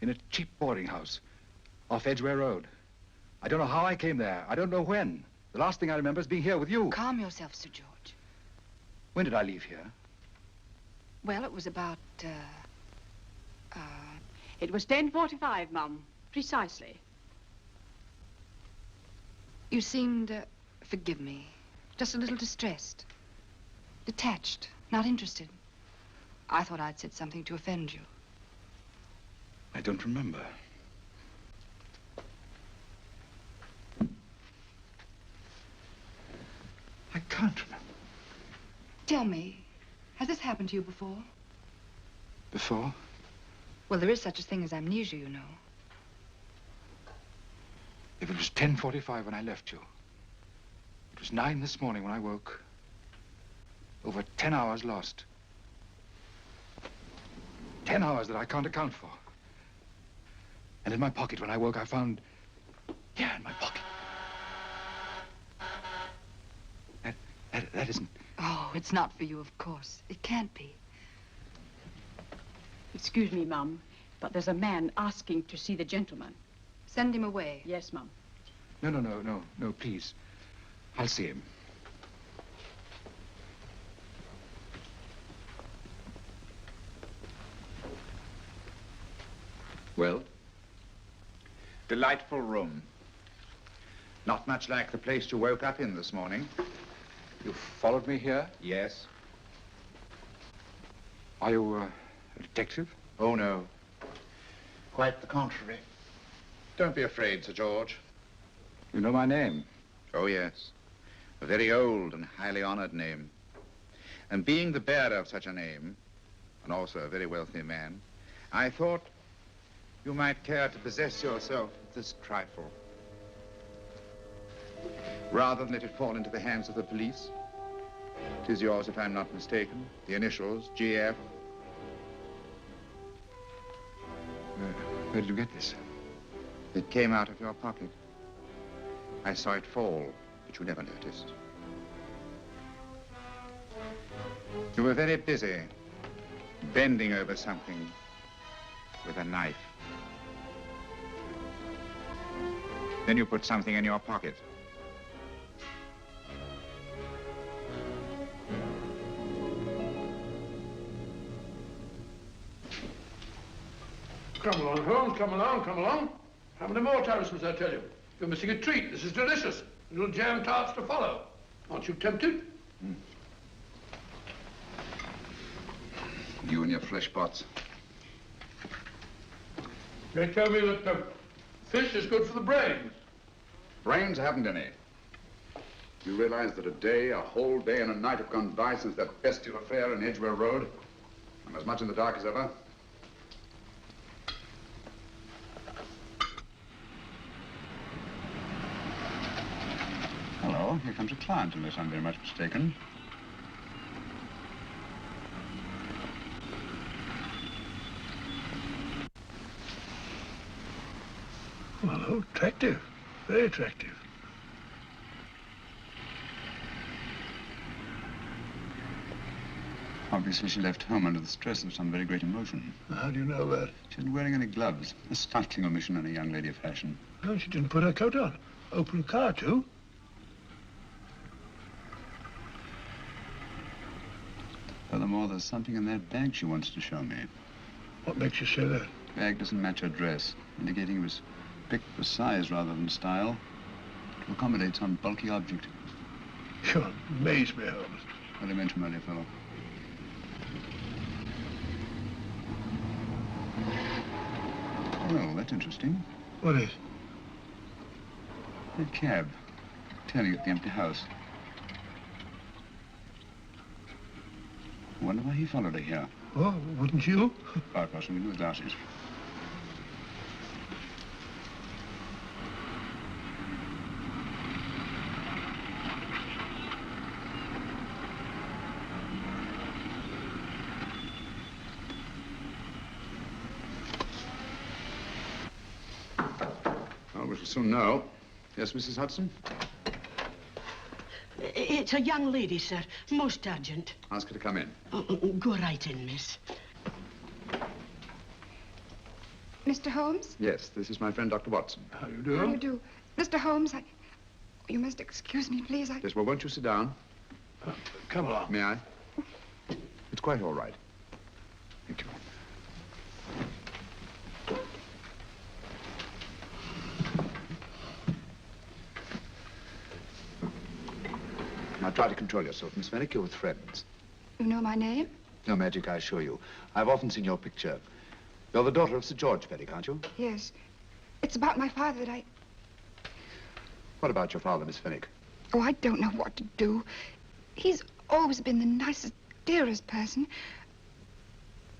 in a cheap boarding house off Edgware Road. I don't know how I came there. I don't know when. The last thing I remember is being here with you. Calm yourself, Sir George. When did I leave here? Well, it was about, It was 10:45, Mum. Precisely. You seemed, forgive me, just a little distressed. Detached, not interested. I thought I'd said something to offend you. I don't remember. I can't remember. Tell me, has this happened to you before? Before? Well, there is such a thing as amnesia, you know. If it was 10:45 when I left you, it was 9 this morning when I woke. Over 10 hours lost. 10 hours that I can't account for. And in my pocket when I woke, I found... Yeah, in my pocket. That isn't... Oh, it's not for you, of course. It can't be. Excuse me, Mum, but there's a man asking to see the gentleman. Send him away. Yes, Mum. No, please. I'll see him. Well? Delightful room. Not much like the place you woke up in this morning. You followed me here? Yes. Are you a detective? Oh, no. Quite the contrary. Don't be afraid, Sir George. You know my name? Oh, yes. A very old and highly honored name. And being the bearer of such a name, and also a very wealthy man, I thought you might care to possess yourself of this trifle. Rather than let it fall into the hands of the police. It is yours, if I'm not mistaken. The initials, GF. Where did you get this? It came out of your pocket. I saw it fall, but you never noticed. You were very busy, bending over something with a knife. Then you put something in your pocket. Come along, Holmes, come along, come along. How many more times must I tell you? You're missing a treat. This is delicious. Little jam tarts to follow. Aren't you tempted? You and your flesh pots. They tell me that fish is good for the brains. Brains haven't any. You realize that a whole day and a night have gone by since that bestial affair in Edgware Road? I'm as much in the dark as ever. Hello, here comes a client, unless I'm very much mistaken. Well, attractive. Very attractive. Obviously, she left home under the stress of some very great emotion. How do you know that? She isn't wearing any gloves. A startling omission in a young lady of fashion. No, she didn't put her coat on. Open car, too. Furthermore, there's something in that bag she wants to show me. What makes you say that? The bag doesn't match her dress, indicating it was picked for size rather than style, to accommodate some bulky object. You amaze me, Holmes. Well, I meant to, my dear fellow. Well, that's interesting. What is? That cab, turning at the empty house. I wonder why he followed her here. Oh, wouldn't you? Quite possibly with glasses. Well, we shall soon know. Yes, Mrs. Hudson? It's a young lady, sir. Most urgent. Ask her to come in. Go right in, miss. Mr. Holmes? Yes, this is my friend, Dr. Watson. How do you do? How do you do? Mr. Holmes, you must excuse me, please. Yes, well, won't you sit down? Come along. May I? It's quite all right. Thank you. Now try to control yourself, Miss Fenwick. You're with friends. You know my name? No magic, I assure you. I've often seen your picture. You're the daughter of Sir George Fenwick, aren't you? Yes. It's about my father that What about your father, Miss Fenwick? Oh, I don't know what to do. He's always been the nicest, dearest person.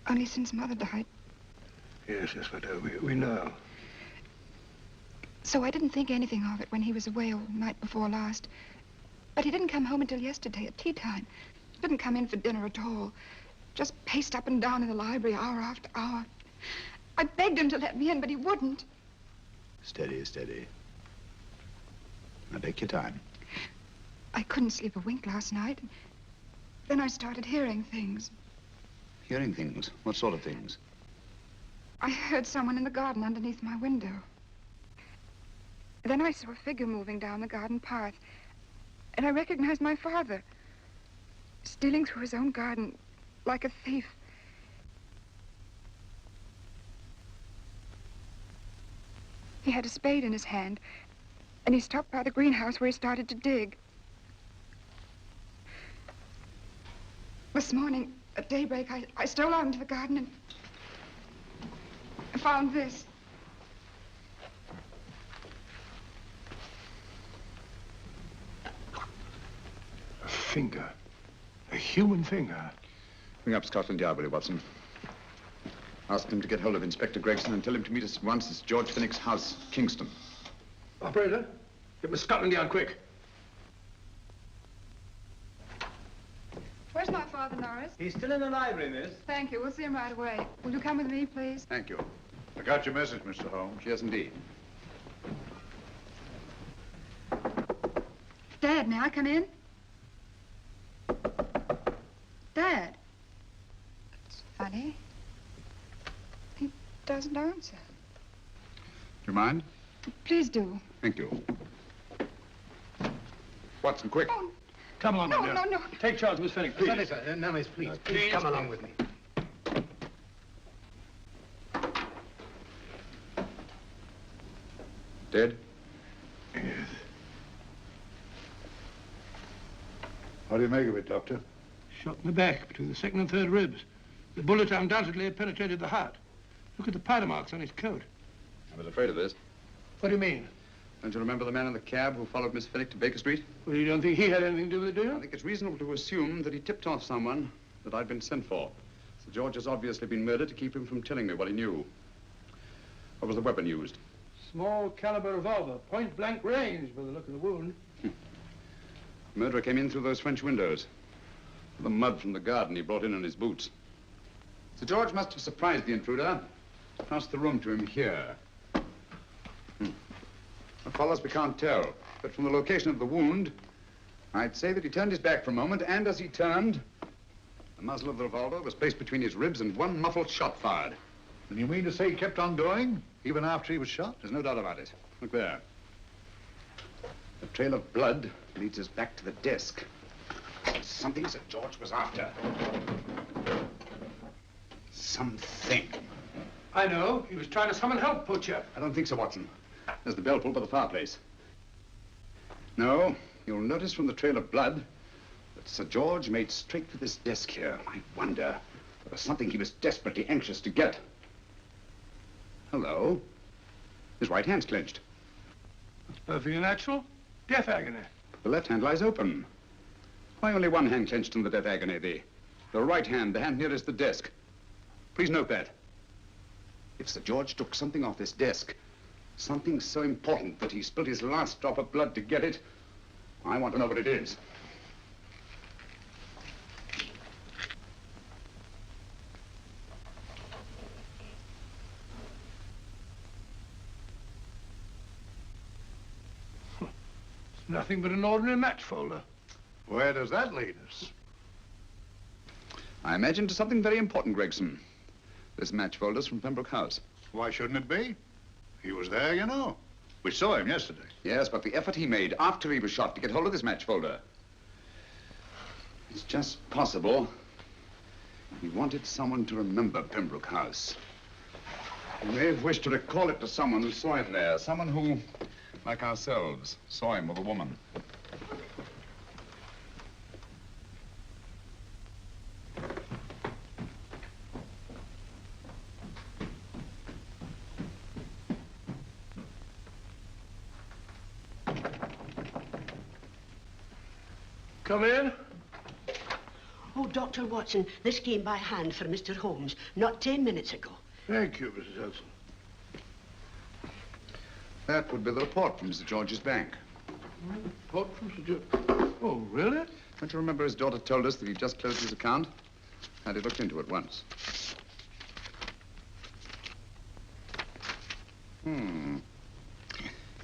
Only since Mother died. Yes, we do. We know. So I didn't think anything of it when he was away all night before last. But he didn't come home until yesterday at tea time. Didn't come in for dinner at all. Just paced up and down in the library hour after hour. I begged him to let me in, but he wouldn't. Steady, steady. Now take your time. I couldn't sleep a wink last night. Then I started hearing things. Hearing things? What sort of things? I heard someone in the garden underneath my window. Then I saw a figure moving down the garden path. And I recognized my father. Stealing through his own garden like a thief. He had a spade in his hand. And he stopped by the greenhouse where he started to dig. This morning, at daybreak, I stole out into the garden and found this. A finger. A human finger. Bring up Scotland Yard, will you, Watson? Ask him to get hold of Inspector Gregson and tell him to meet us at once at George Fenwick's house, Kingston. Operator, get me Scotland Yard quick. Where's my father, Norris? He's still in the library, miss. Thank you. We'll see him right away. Will you come with me, please? Thank you. I got your message, Mr. Holmes. Yes, indeed. Dad, may I come in? Dad. It's funny. He doesn't answer. Do you mind? Please do. Thank you. Watson, quick. Oh, Come along, no, my dear. no, no. Take charge, Miss Fenwick, please. Sorry, sir. No, miss, please. Please Come along with me. Dead? Yes. What do you make of it, Doctor? Shot in the back, between the second and third ribs. The bullet undoubtedly had penetrated the heart. Look at the powder marks on his coat. I was afraid of this. What do you mean? Don't you remember the man in the cab who followed Miss Fenwick to Baker Street? Well, you don't think he had anything to do with it, do you? I think it's reasonable to assume that he tipped off someone that I'd been sent for. Sir George has obviously been murdered to keep him from telling me what he knew. What was the weapon used? Small caliber revolver, point blank range by the look of the wound. The murderer came in through those French windows. The mud from the garden he brought in his boots. Sir George must have surprised the intruder. Passed the room to him here. What follows, we can't tell. But from the location of the wound, I'd say that he turned his back for a moment, and as he turned, the muzzle of the revolver was placed between his ribs and one muffled shot fired. And you mean to say he kept on going, even after he was shot? There's no doubt about it. Look there. The trail of blood leads us back to the desk. Something Sir George was after. Something. I know. He was trying to summon help, poor chap. I don't think so, Watson. There's the bell pull by the fireplace. No, you'll notice from the trail of blood that Sir George made straight for this desk here. I wonder, there was something he was desperately anxious to get. Hello. His right hand's clenched. That's perfectly natural. Death agony. But the left hand lies open. Why only one hand clenched in the death agony? The right hand, the hand nearest the desk. Please note that. If Sir George took something off this desk, something so important that he spilled his last drop of blood to get it, I want to know what it is. It's nothing but an ordinary match folder. Where does that lead us? I imagine to something very important, Gregson. This match folder's from Pembroke House. Why shouldn't it be? He was there, you know. We saw him yesterday. Yes, but the effort he made after he was shot to get hold of this match folder. It's just possible he wanted someone to remember Pembroke House. He may have wished to recall it to someone who saw him there. Someone who, like ourselves, saw him with a woman. Come in. Oh, Dr. Watson, this came by hand for Mr. Holmes, not 10 minutes ago. Thank you, Mrs. Hudson. That would be the report from Mr. George's bank. Report from Mr. George? Oh, really? Don't you remember his daughter told us that he'd just closed his account? And he looked into it once.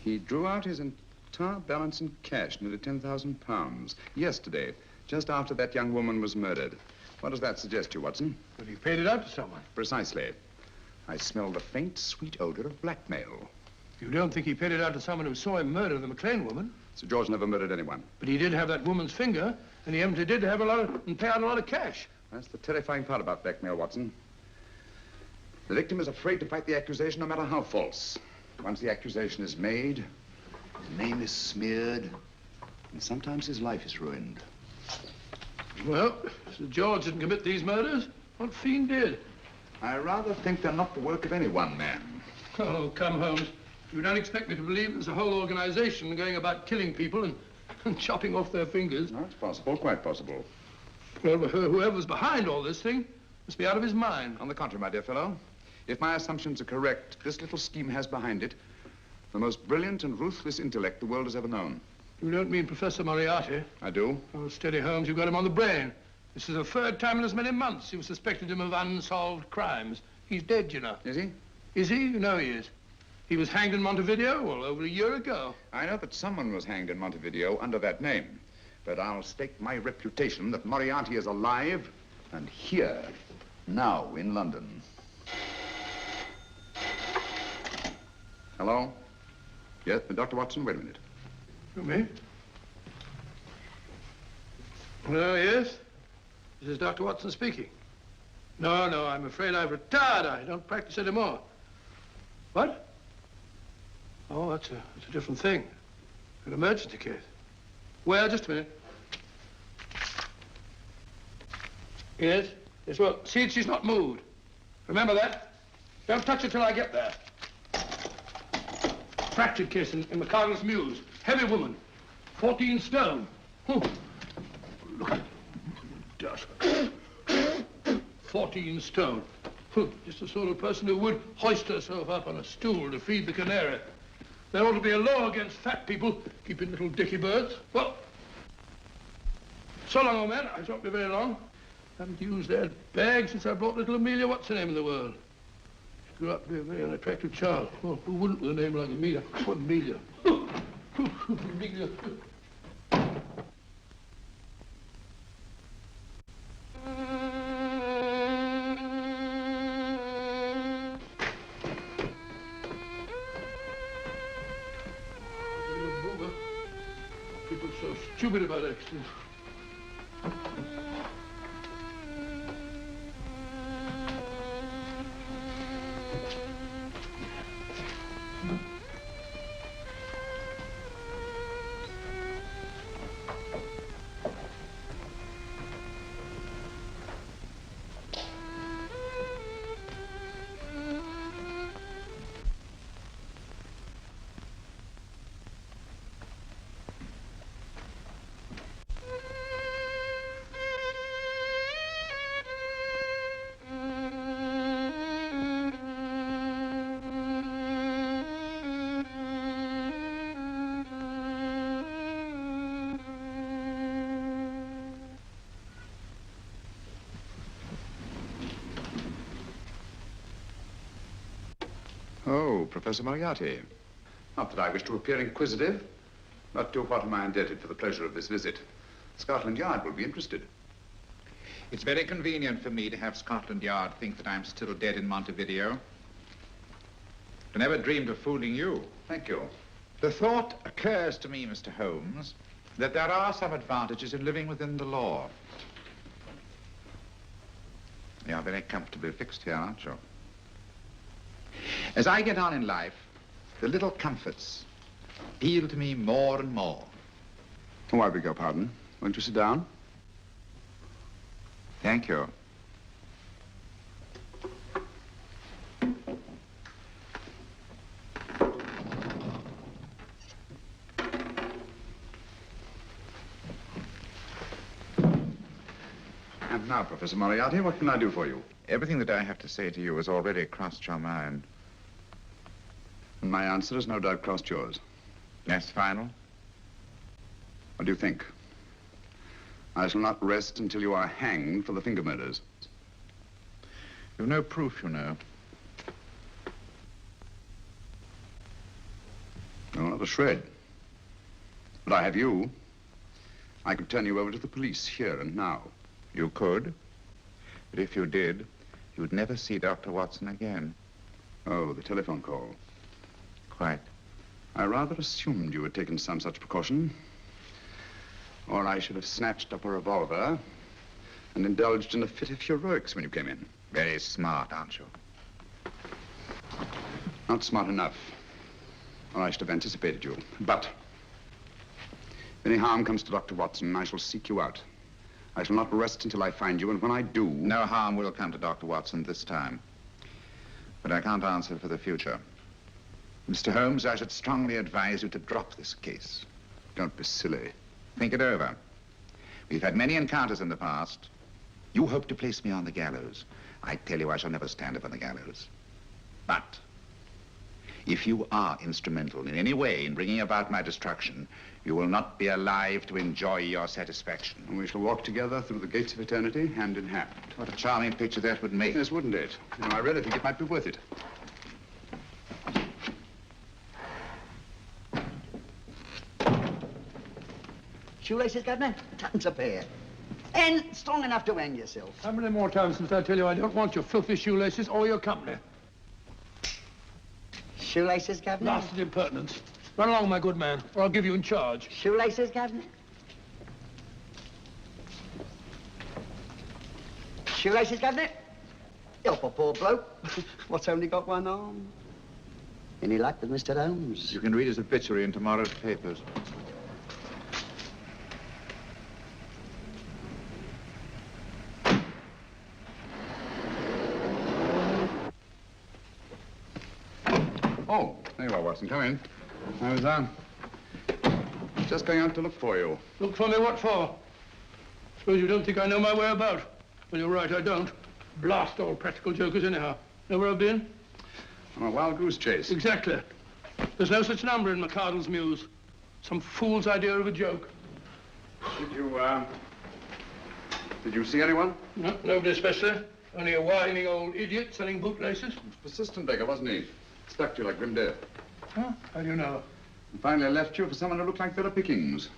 He drew out his entire balance in cash, nearly £10,000, yesterday, just after that young woman was murdered. What does that suggest to you, Watson? But he paid it out to someone. Precisely. I smell the faint, sweet odor of blackmail. You don't think he paid it out to someone who saw him murder the McLean woman? Sir George never murdered anyone. But he did have that woman's finger, and he evidently did have and pay out a lot of cash. That's the terrifying part about blackmail, Watson. The victim is afraid to fight the accusation, no matter how false. Once the accusation is made, his name is smeared, and sometimes his life is ruined. Well, Sir George didn't commit these murders. What fiend did? I rather think they're not the work of any one man. Oh, come, Holmes. You don't expect me to believe there's a whole organization going about killing people and chopping off their fingers. No, it's possible, quite possible. Well, whoever's behind all this thing must be out of his mind. On the contrary, my dear fellow, if my assumptions are correct, this little scheme has behind it the most brilliant and ruthless intellect the world has ever known. You don't mean Professor Moriarty? I do. Oh, steady, Holmes. You've got him on the brain. This is the third time in as many months you've suspected him of unsolved crimes. He's dead, you know. Is he? Is he? You know he is. He was hanged in Montevideo, well, over a year ago. I know that someone was hanged in Montevideo under that name. But I'll stake my reputation that Moriarty is alive and here, now, in London. Hello? Yes, Dr. Watson, wait a minute. Me? Oh, yes? This is Dr. Watson speaking. No, I'm afraid I've retired. I don't practice anymore. What? Oh, that's a different thing. An emergency case. Well, just a minute. Yes? Yes, well, see, she's not moved. Remember that? Don't touch her till I get there. Fractured case in McCardle's Mews. Heavy woman. 14 stone. Look at it. 14 stone. Just the sort of person who would hoist herself up on a stool to feed the canary. There ought to be a law against fat people keeping little dicky birds. Well, so long, old man. I shan't be very long. Haven't used that bag since I brought little Amelia. What's her name in the world? She grew up to be a very unattractive child. Well, who wouldn't with a name like Amelia? Oh, Amelia. Amelia. People are so stupid about accidents. Oh, Professor Moriarty. Not that I wish to appear inquisitive, but to what am I indebted for the pleasure of this visit? Scotland Yard will be interested. It's very convenient for me to have Scotland Yard think that I'm still dead in Montevideo. I never dreamed of fooling you. Thank you. The thought occurs to me, Mr. Holmes, that there are some advantages in living within the law. You're very comfortably fixed here, aren't you? As I get on in life, the little comforts appeal to me more and more. Oh, I beg your pardon. Won't you sit down? Thank you. And now, Professor Moriarty, what can I do for you? Everything that I have to say to you has already crossed your mind. And my answer has no doubt crossed yours. That's final? What do you think? I shall not rest until you are hanged for the finger murders. You've no proof, you know. No, not a shred. But I have you. I could turn you over to the police here and now. You could. But if you did, you'd never see Dr. Watson again. Oh, the telephone call. Quite. I rather assumed you had taken some such precaution. Or I should have snatched up a revolver and indulged in a fit of heroics when you came in. Very smart, aren't you? Not smart enough. Or I should have anticipated you. But if any harm comes to Dr. Watson, I shall seek you out. I shall not rest until I find you, and when I do... No harm will come to Dr. Watson this time. But I can't answer for the future. Mr. Holmes, I should strongly advise you to drop this case. Don't be silly. Think it over. We've had many encounters in the past. You hope to place me on the gallows. I tell you, I shall never stand up on the gallows. But if you are instrumental in any way in bringing about my destruction, you will not be alive to enjoy your satisfaction. And we shall walk together through the gates of eternity, hand in hand. What a charming picture that would make. Yes, wouldn't it? You know, I really think it might be worth it. Shoelaces, Governor? Tuppence a pair. And strong enough to hang yourself. How many more times must I tell you I don't want your filthy shoelaces or your company? Shoelaces, Governor? Blasted impertinence. Run along, my good man, or I'll give you in charge. Shoelaces, Governor? Shoelaces, Governor? Help a poor bloke. What's only got one arm? Any luck with Mr. Holmes? You can read his obituary in tomorrow's papers. Oh, there you are, Watson. Come in. I was, just going out to look for you. Look for me, what for? Suppose you don't think I know my way about. Well, you're right, I don't. Blast all practical jokers anyhow. Know where I've been? On a wild goose chase. Exactly. There's no such number in McCardle's Muse. Some fool's idea of a joke. Did you see anyone? No, nobody especially. Only a whining old idiot selling bootlaces. Persistent beggar, wasn't he? Stuck to you like grim death. Huh? How do you know? And finally, I left you for someone who looked like Philip Pickings.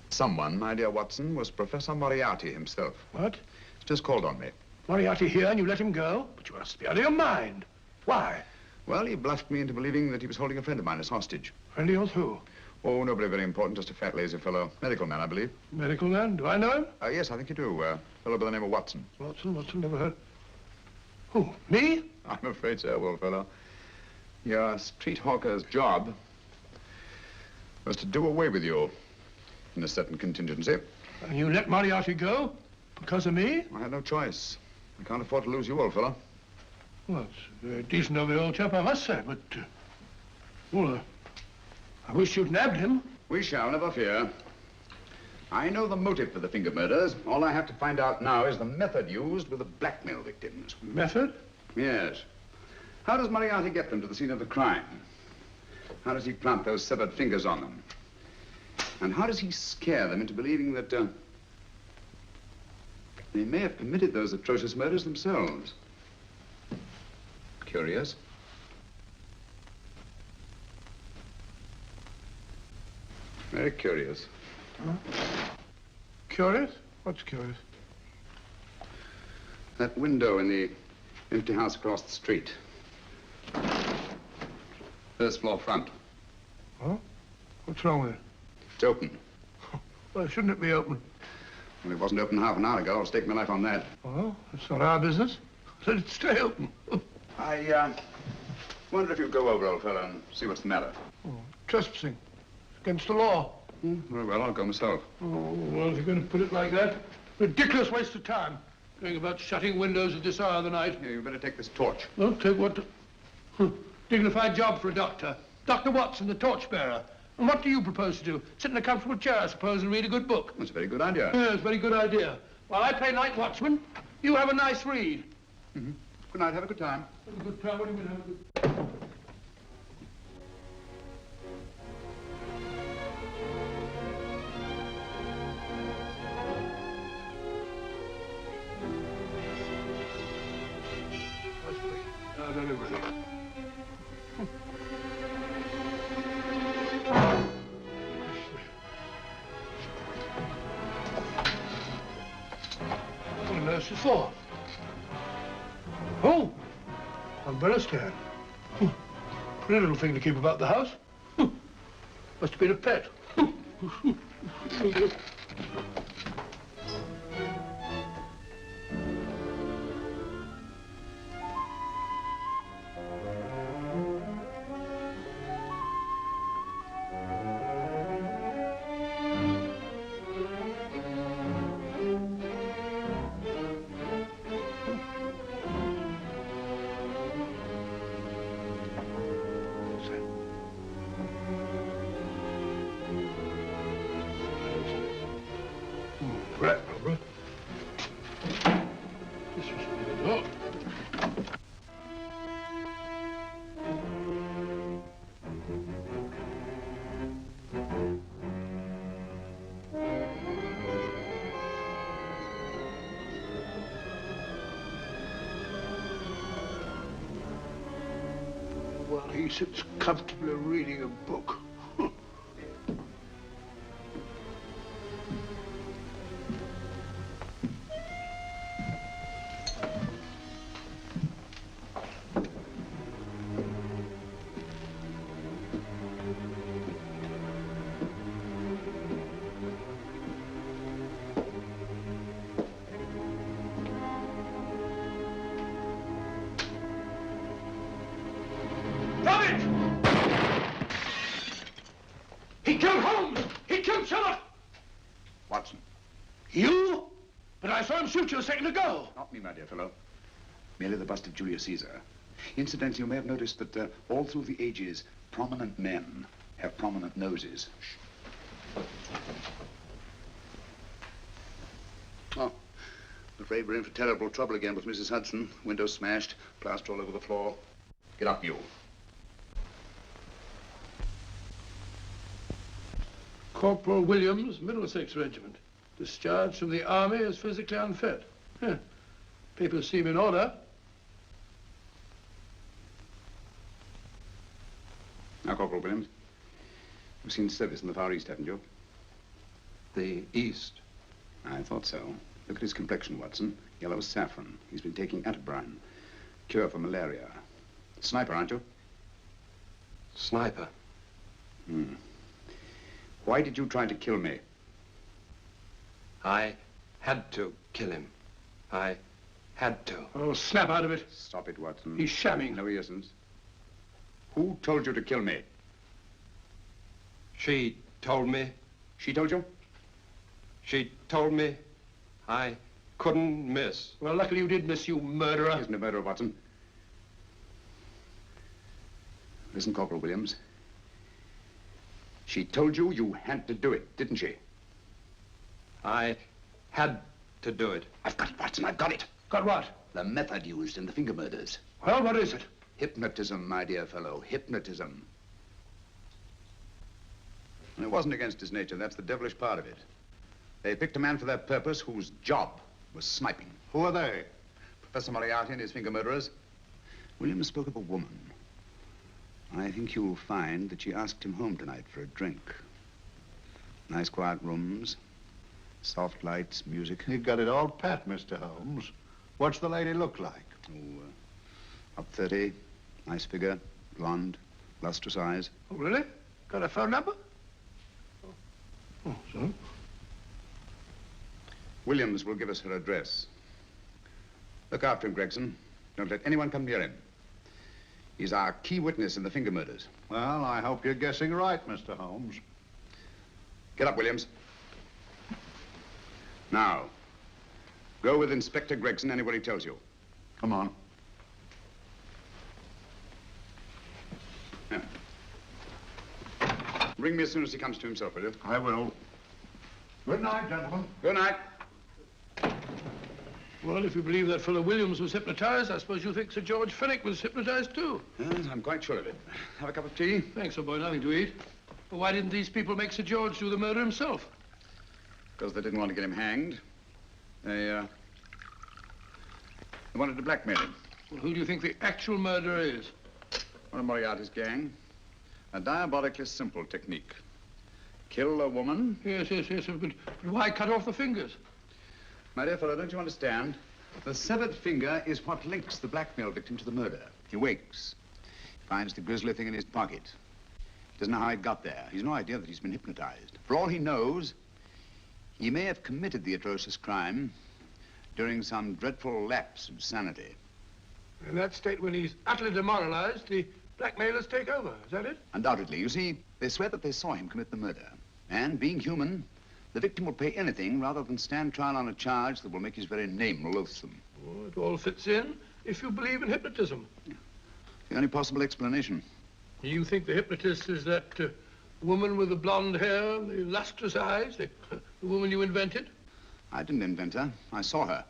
Someone, my dear Watson, was Professor Moriarty himself. What? He's just called on me. Moriarty here and you let him go? But you must be out of your mind. Why? Well, he bluffed me into believing that he was holding a friend of mine as hostage. Friend of yours who? Oh, nobody very important, just a fat, lazy fellow. Medical man, I believe. Medical man? Do I know him? Yes, I think you do. A fellow by the name of Watson. Watson, never heard. Who, me? I'm afraid so, old fellow. Your street hawker's job was to do away with you in a certain contingency. And you let Moriarty go? Because of me? I had no choice. I can't afford to lose you, old fellow. Well, it's very decent of the old chap, I must say, but... I wish you'd nabbed him. We shall, never fear. I know the motive for the finger murders. All I have to find out now is the method used with the blackmail victims. Method? Yes. How does Moriarty get them to the scene of the crime? How does he plant those severed fingers on them? And how does he scare them into believing that they may have committed those atrocious murders themselves? Curious. Very curious. Curious? What's curious? That window in the empty house across the street. First floor front. Huh? What's wrong with it? It's open. Well, shouldn't it be open? Well, it wasn't open half an hour ago. I'll stake my life on that. Well, it's not our business. Let it stay open. I wonder if you'd go over, old fellow, and see what's the matter. Oh, trespassing. Against the law. Very well, I'll go myself. Oh, well, if you're going to put it like that, ridiculous waste of time. Going about shutting windows at this hour of the night. Yeah, you better take this torch. Well, take what? Dignified job for a doctor. Dr. Watson, the torchbearer. And what do you propose to do? Sit in a comfortable chair, I suppose, and read a good book? That's a very good idea. Yes, very good idea. While I play night watchman, you have a nice read. Mm-hmm. Good night. Have a good time. Have a good time? What do you mean, have a good time? I've done everything. What on earth's it for? Oh, umbrella stand. Pretty little thing to keep about the house. Must have been a pet. Right, Barbara. This was the door. While he sits comfortably reading a book. He killed Holmes! He killed Sherlock! Watson. You? But I saw him shoot you a second ago. Not me, my dear fellow. Merely the bust of Julius Caesar. Incidentally, you may have noticed that all through the ages, prominent men have prominent noses. Shh. Oh, I'm afraid we're in for terrible trouble again with Mrs. Hudson. Window smashed, plaster all over the floor. Get up, you. Corporal Williams, Middlesex Regiment. Discharged from the army as physically unfit. Papers seem in order. Now, Corporal Williams, you've seen service in the Far East, haven't you? The East? I thought so. Look at his complexion, Watson. Yellow as saffron. He's been taking atabrine. Cure for malaria. Sniper, aren't you? Sniper? Hmm. Why did you try to kill me? I had to kill him. I had to. Oh, snap out of it. Stop it, Watson. He's shamming. No, he isn't. Who told you to kill me? She told me. She told you? She told me I couldn't miss. Well, luckily you did miss, you murderer. He isn't a murderer, Watson. Listen, Corporal Williams. She told you you had to do it, didn't she? I had to do it. I've got it, Watson, I've got it. Got what? The method used in the finger murders. Well, what is it? Hypnotism, my dear fellow, hypnotism. And it wasn't against his nature, that's the devilish part of it. They picked a man for that purpose whose job was sniping. Who are they? Professor Moriarty and his finger murderers. Williams spoke of a woman. I think you'll find that she asked him home tonight for a drink. Nice quiet rooms, soft lights, music. You've got it all pat, Mr. Holmes. What's the lady look like? Up 30, nice figure, blonde, lustrous eyes. Oh, really? Got a phone number? Oh, so? Williams will give us her address. Look after him, Gregson. Don't let anyone come near him. He's our key witness in the finger murders. Well, I hope you're guessing right, Mr. Holmes. Get up, Williams. Now, go with Inspector Gregson anywhere he tells you. Come on. Yeah. Ring me as soon as he comes to himself, will you? I will. Good night, gentlemen. Good night. Well, if you believe that fellow Williams was hypnotized, I suppose you think Sir George Fenwick was hypnotized too. Yes, I'm quite sure of it. Have a cup of tea? Thanks, old boy. Nothing to eat. But why didn't these people make Sir George do the murder himself? Because they didn't want to get him hanged. They wanted to blackmail him. Well, who do you think the actual murderer is? One of Moriarty's gang. A diabolically simple technique. Kill a woman. Yes, but why cut off the fingers? My dear fellow, don't you understand? The severed finger is what links the blackmail victim to the murder. He wakes, finds the grisly thing in his pocket. He doesn't know how it got there. He's no idea that he's been hypnotized. For all he knows, he may have committed the atrocious crime during some dreadful lapse of sanity. In that state, when he's utterly demoralized, the blackmailers take over. Is that it? Undoubtedly. You see, they swear that they saw him commit the murder. And being human, the victim will pay anything rather than stand trial on a charge that will make his very name loathsome. Oh, it all fits in if you believe in hypnotism. Yeah. The only possible explanation. You think the hypnotist is that woman with the blonde hair, the lustrous eyes, the woman you invented? I didn't invent her. I saw her.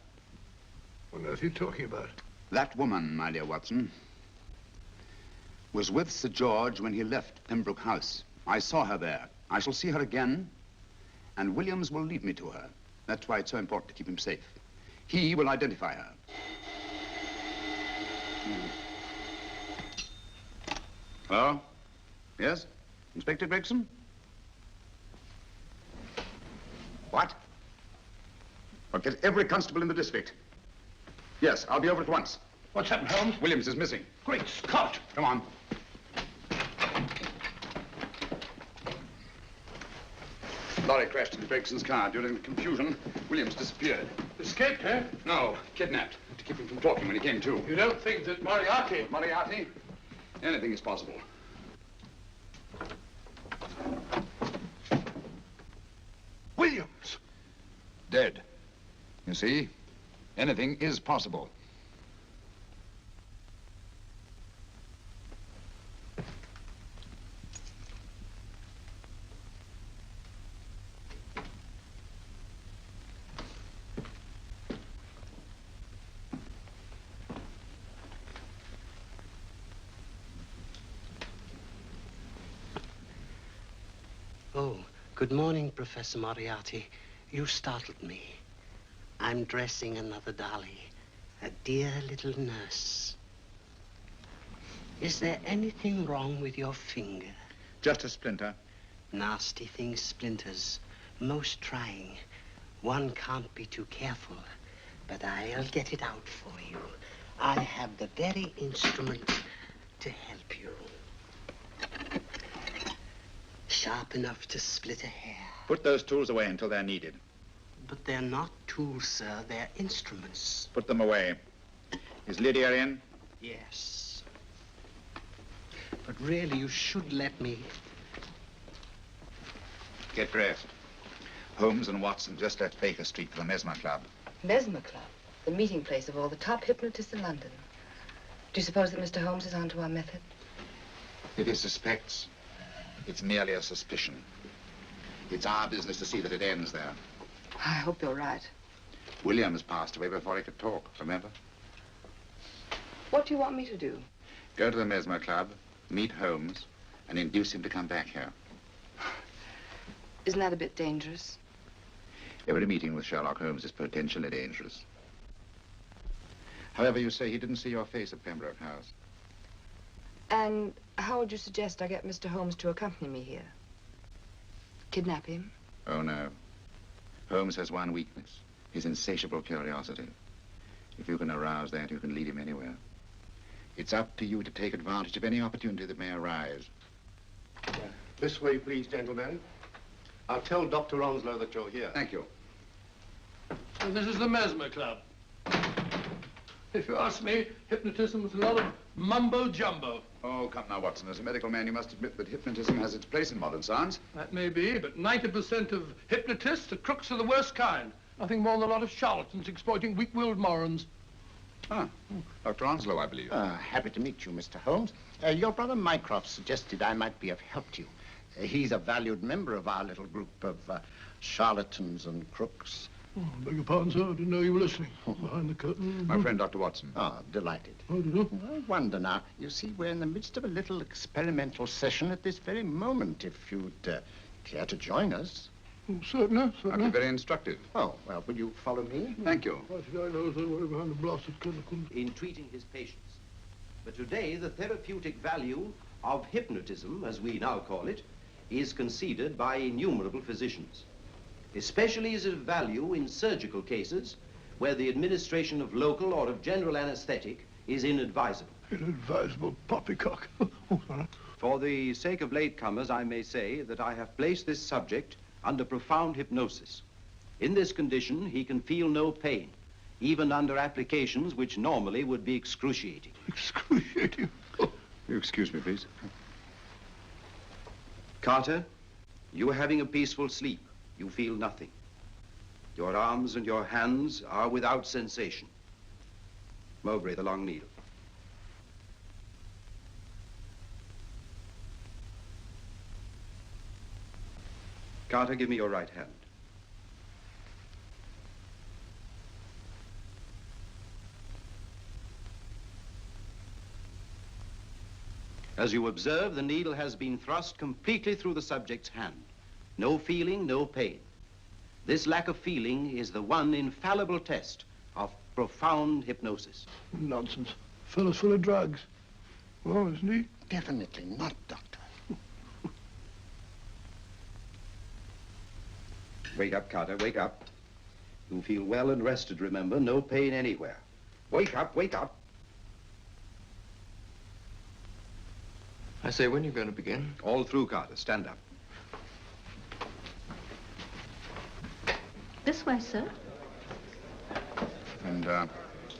What on earth are you talking about? That woman, my dear Watson, was with Sir George when he left Pembroke House. I saw her there. I shall see her again, and Williams will lead me to her. That's why it's so important to keep him safe. He will identify her. Hello? Yes? Inspector Gregson? What? Well, get every constable in the district. Yes, I'll be over at once. What's happened, Holmes? Williams is missing. Great Scott! Come on. Lorry crashed into Gregson's car. During the confusion, Williams disappeared. Escaped, eh? No, kidnapped. To keep him from talking when he came to. You don't think that Moriarty... Moriarty? Anything is possible. Williams! Dead. You see, anything is possible. Oh, good morning, Professor Moriarty. You startled me. I'm dressing another dolly, a dear little nurse. Is there anything wrong with your finger? Just a splinter. Nasty things, splinters. Most trying. One can't be too careful, but I'll get it out for you. I have the very instrument to help you. Sharp enough to split a hair. Put those tools away until they're needed. But they're not tools, sir. They're instruments. Put them away. Is Lydia in? Yes. But really, you should let me. Get dressed. Holmes and Watson just left Baker Street for the Mesmer Club. Mesmer Club, the meeting place of all the top hypnotists in London. Do you suppose that Mr. Holmes is onto our method? If he suspects, it's merely a suspicion. It's our business to see that it ends there. I hope you're right. Williams passed away before he could talk, remember? What do you want me to do? Go to the Mesmer Club, meet Holmes, and induce him to come back here. Isn't that a bit dangerous? Every meeting with Sherlock Holmes is potentially dangerous. However, you say he didn't see your face at Pembroke House. And how would you suggest I get Mr. Holmes to accompany me here? Kidnap him? Oh, no. Holmes has one weakness, his insatiable curiosity. If you can arouse that, you can lead him anywhere. It's up to you to take advantage of any opportunity that may arise. This way, please, gentlemen. I'll tell Dr. Onslow that you're here. Thank you. So this is the Mesmer Club. If you ask me, hypnotism is a lot of mumbo-jumbo. Oh, come now, Watson. As a medical man, you must admit that hypnotism has its place in modern science. That may be, but 90% of hypnotists are crooks of the worst kind. Nothing more than a lot of charlatans exploiting weak-willed morons. Ah, Dr. Onslow, I believe. Happy to meet you, Mr. Holmes. Your brother Mycroft suggested I might be of help to you. He's a valued member of our little group of charlatans and crooks. Oh, beg your pardon, sir. I didn't know you were listening. Behind the curtain. My friend, Dr. Watson. Oh, delighted. How do you do? I wonder now. You see, we're in the midst of a little experimental session at this very moment. If you'd care to join us. Oh, certainly, certainly. That'd be very instructive. Oh, well, will you follow me? Thank you. I think I know somebody behind the blasted curtain. In treating his patients. But today, the therapeutic value of hypnotism, as we now call it, is conceded by innumerable physicians. Especially is it of value in surgical cases where the administration of local or of general anesthetic is inadvisable. Inadvisable poppycock. Oh, sorry. For the sake of latecomers, I may say that I have placed this subject under profound hypnosis. In this condition, he can feel no pain, even under applications which normally would be excruciating. Excruciating? Oh. You excuse me, please. Carter, you are having a peaceful sleep. You feel nothing. Your arms and your hands are without sensation. Mowbray, the long needle. Carter, give me your right hand. As you observe, the needle has been thrust completely through the subject's hand. No feeling, no pain. This lack of feeling is the one infallible test of profound hypnosis. Nonsense. Fellow's full of drugs. Well, isn't he? Definitely not, Doctor. Wake up, Carter, wake up. You feel well and rested, remember. No pain anywhere. Wake up, wake up. I say, when are you going to begin? All through, Carter. Stand up. This way, sir. And, are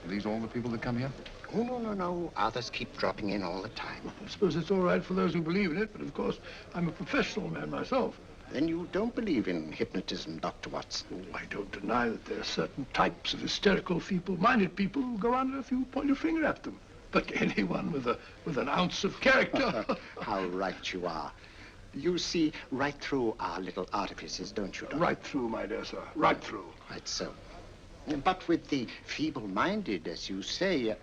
these all the people that come here? Oh, no. Others keep dropping in all the time. I suppose it's all right for those who believe in it, but of course, I'm a professional man myself. Then you don't believe in hypnotism, Dr. Watson? I don't deny that there are certain types of hysterical, feeble-minded people who go under if you point your finger at them. But anyone with an ounce of character... How right you are. You see right through our little artifices, don't you, Doctor? Right through, my dear sir. Right through. Right so. But with the feeble-minded, as you say...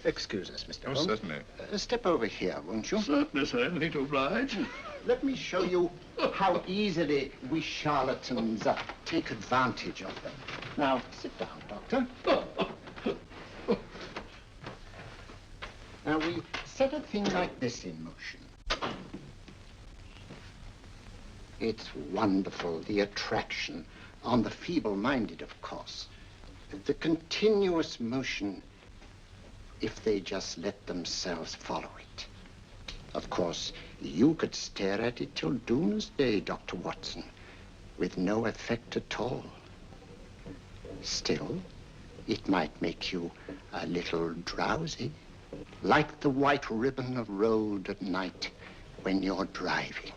excuse us, Mr. Holmes. Certainly. Step over here, won't you? Certainly, sir. Anything to oblige. Let me show you how easily we charlatans take advantage of them. Now, sit down, Doctor. Now, we set a thing like this in motion. It's wonderful, the attraction on the feeble-minded, of course. The continuous motion, if they just let themselves follow it. Of course, you could stare at it till doomsday, Dr. Watson, with no effect at all. Still, it might make you a little drowsy, like the white ribbon of road at night when you're driving.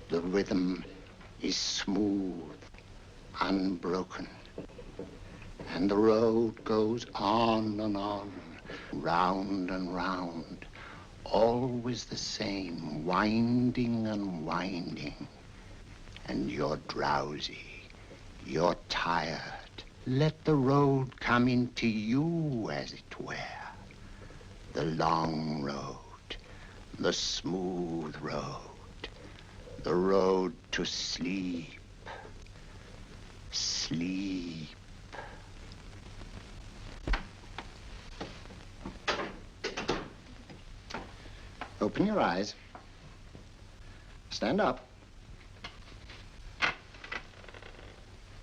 The rhythm is smooth, unbroken, and the road goes on and on, round and round, always the same, winding and winding. And you're drowsy, you're tired. Let the road come into you, as it were. The long road, the smooth road, the road to sleep. Sleep. Open your eyes. Stand up.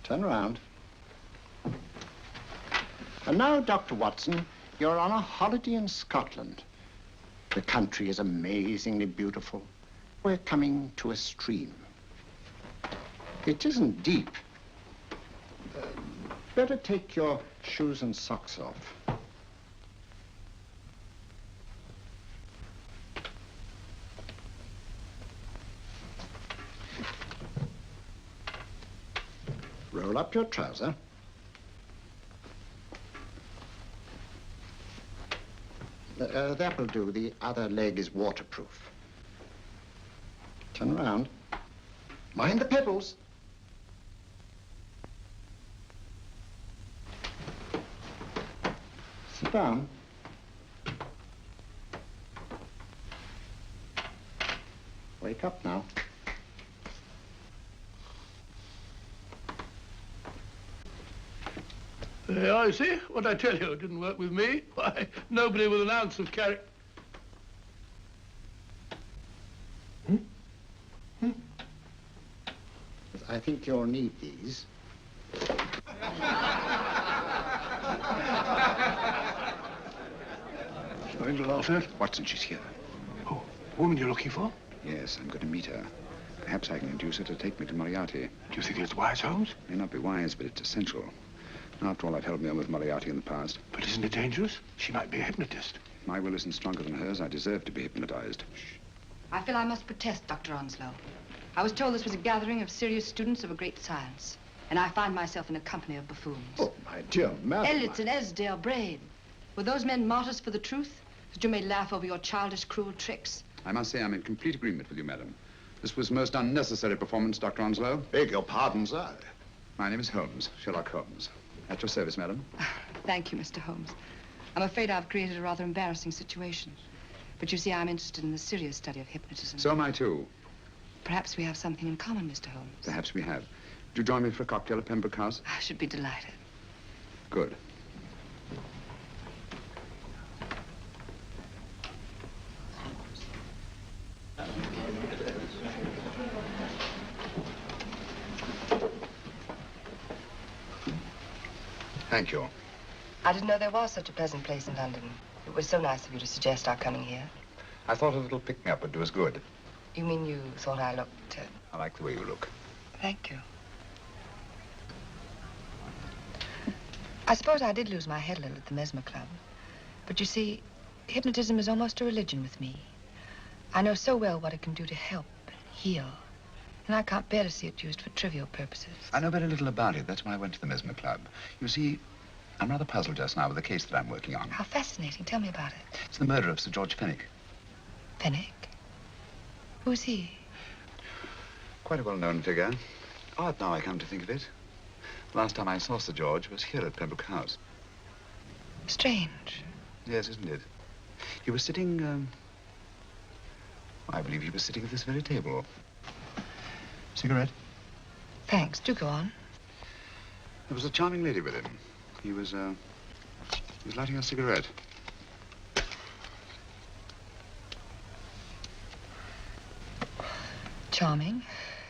Turn around. And now, Dr. Watson, you're on a holiday in Scotland. The country is amazingly beautiful. We're coming to a stream. It isn't deep. Better take your shoes and socks off. Roll up your trouser. That will do. The other leg is waterproof. Turn around. Mind the pedals. Sit down. Wake up now. I see. What I tell you, it didn't work with me. Why, nobody with an ounce of character. I think you'll need these. Something to laugh at? Watson, she's here. Oh, the woman you're looking for? Yes, I'm going to meet her. Perhaps I can induce her to take me to Moriarty. Do you think it's wise, Holmes? May not be wise, but it's essential. After all, I've held me on with Moriarty in the past. But isn't it dangerous? She might be a hypnotist. If my will isn't stronger than hers, I deserve to be hypnotized. I feel I must protest, Dr. Onslow. I was told this was a gathering of serious students of a great science, and I find myself in a company of buffoons. Oh, my dear madam. Elliot's and Esdale Braid. Were those men martyrs for the truth? That you may laugh over your childish, cruel tricks? I must say I'm in complete agreement with you, madam. This was most unnecessary performance, Dr. Onslow. Beg your pardon, sir. My name is Holmes, Sherlock Holmes. At your service, madam. Thank you, Mr. Holmes. I'm afraid I've created a rather embarrassing situation. But you see, I'm interested in the serious study of hypnotism. So am I, too. Perhaps we have something in common, Mr. Holmes. Perhaps we have. Would you join me for a cocktail at Pembroke House? I should be delighted. Good. Thank you. I didn't know there was such a pleasant place in London. It was so nice of you to suggest our coming here. I thought a little pick-me-up would do us good. You mean you thought I looked... I like the way you look. Thank you. I suppose I did lose my head a little at the Mesmer Club. But you see, hypnotism is almost a religion with me. I know so well what it can do to help and heal. And I can't bear to see it used for trivial purposes. I know very little about it. That's why I went to the Mesmer Club. You see, I'm rather puzzled just now with the case that I'm working on. How fascinating. Tell me about it. It's the murder of Sir George Fenwick. Fenwick? Who's he? Quite a well-known figure. Odd now I come to think of it. Last time I saw Sir George was here at Pembroke House. Strange. Yes, isn't it? He was sitting, I believe he was sitting at this very table. Cigarette? Thanks. Do go on. There was a charming lady with him. He was lighting a cigarette. Charming.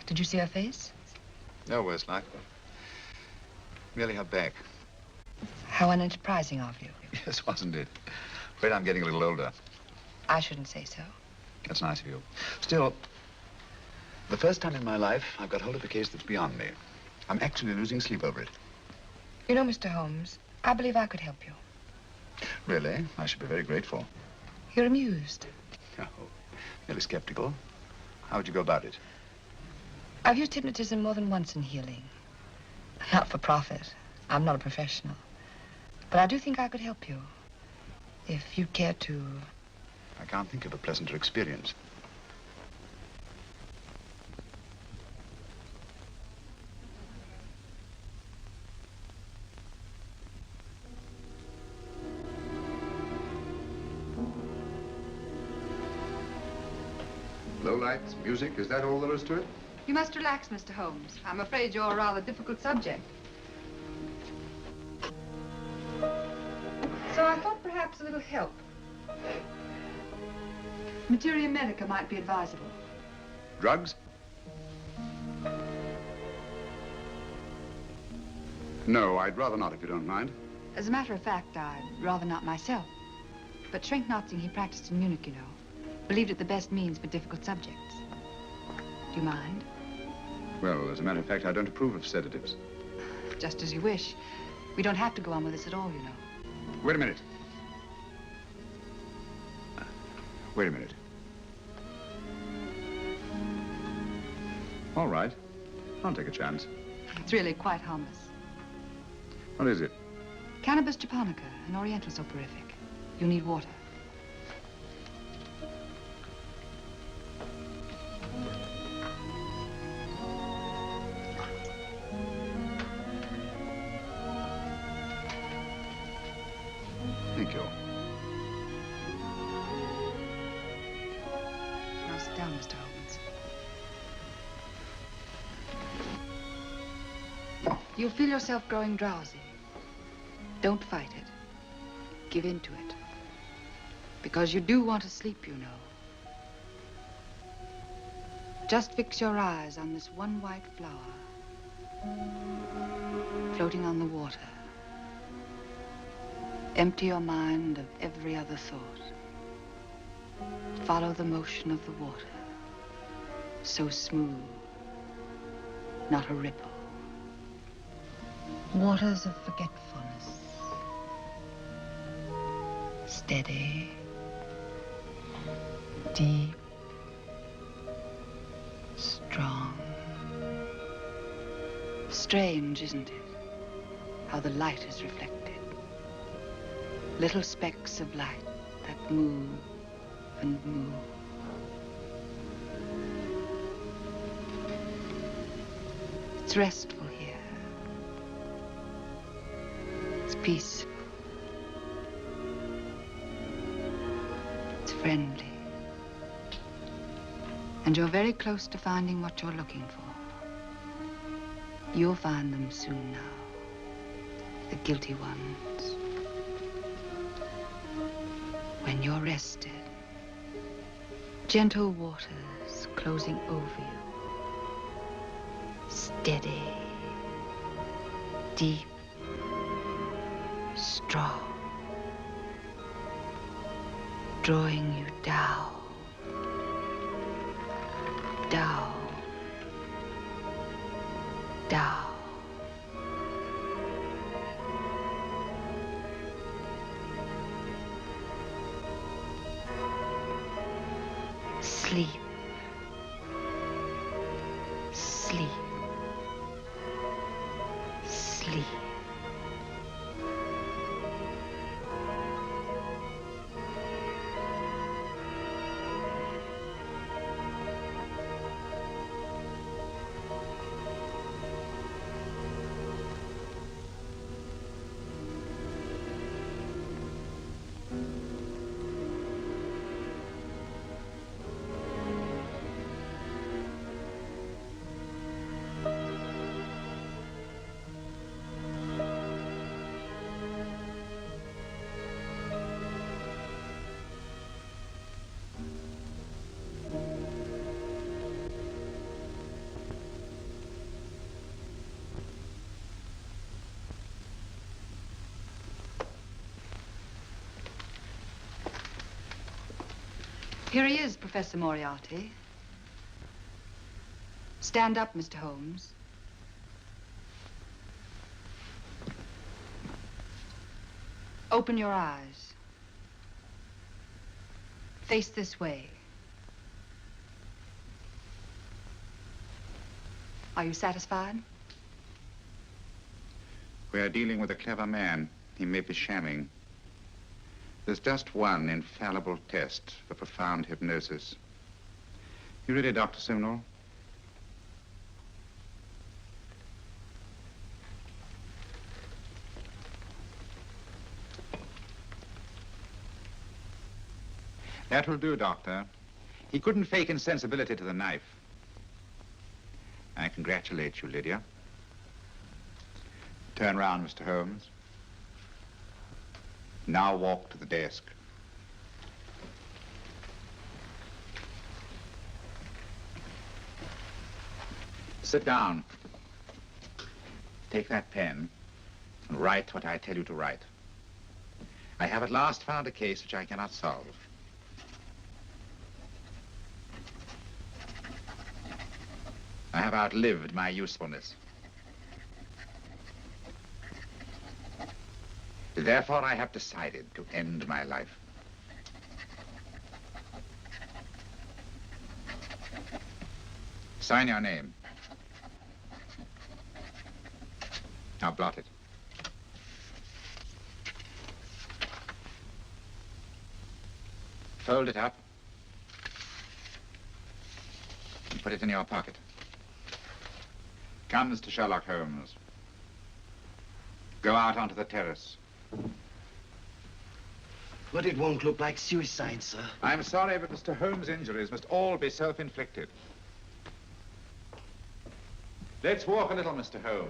Did you see her face? No, worse like. Merely her back. How unenterprising of you. Yes, wasn't it? Afraid I'm getting a little older. I shouldn't say so. That's nice of you. Still, the first time in my life I've got hold of a case that's beyond me. I'm actually losing sleep over it. You know, Mr. Holmes, I believe I could help you. Really? I should be very grateful. You're amused. Oh, merely skeptical. How would you go about it? I've used hypnotism more than once in healing. Not for profit. I'm not a professional. But I do think I could help you. If you'd care to... I can't think of a pleasanter experience. Low lights, music, is that all there is to it? You must relax, Mr. Holmes. I'm afraid you're a rather difficult subject. So I thought perhaps a little help. Materia medica might be advisable. Drugs? No, I'd rather not, if you don't mind. As a matter of fact, I'd rather not myself. But shrink-knotting he practiced in Munich, you know. Believed it the best means for difficult subjects. Do you mind? Well, as a matter of fact, I don't approve of sedatives. Just as you wish. We don't have to go on with this at all, you know. Wait a minute. Wait a minute. All right. I'll take a chance. It's really quite harmless. What is it? Cannabis japonica, an oriental soporific. You need water. Thank you. Now sit down, Mr. Holmes. You'll feel yourself growing drowsy. Don't fight it. Give in to it. Because you do want to sleep, you know. Just fix your eyes on this one white flower floating on the water. Empty your mind of every other thought. Follow the motion of the water. So smooth, not a ripple. Waters of forgetfulness. Steady, deep, strong. Strange, isn't it? How the light is reflected. Little specks of light that move and move. It's restful here. It's peaceful. It's friendly. And you're very close to finding what you're looking for. You'll find them soon now. The guilty ones. When you're rested, gentle waters closing over you. Steady, deep, strong. Drawing you down, down, down. Sleep. Sleep. Sleep. Here he is, Professor Moriarty. Stand up, Mr. Holmes. Open your eyes. Face this way. Are you satisfied? We are dealing with a clever man. He may be shamming. There's just one infallible test for profound hypnosis. You ready, Dr. Simnel? That will do, Doctor. He couldn't fake insensibility to the knife. I congratulate you, Lydia. Turn round, Mr. Holmes. Now walk to the desk. Sit down. Take that pen and write what I tell you to write. I have at last found a case which I cannot solve. I have outlived my usefulness. Therefore, I have decided to end my life. Sign your name. Now blot it. Fold it up and put it in your pocket. Come, Mr. Sherlock Holmes. Go out onto the terrace. But it won't look like suicide, sir. I'm sorry, but Mr. Holmes' injuries must all be self-inflicted. Let's walk a little, Mr. Holmes.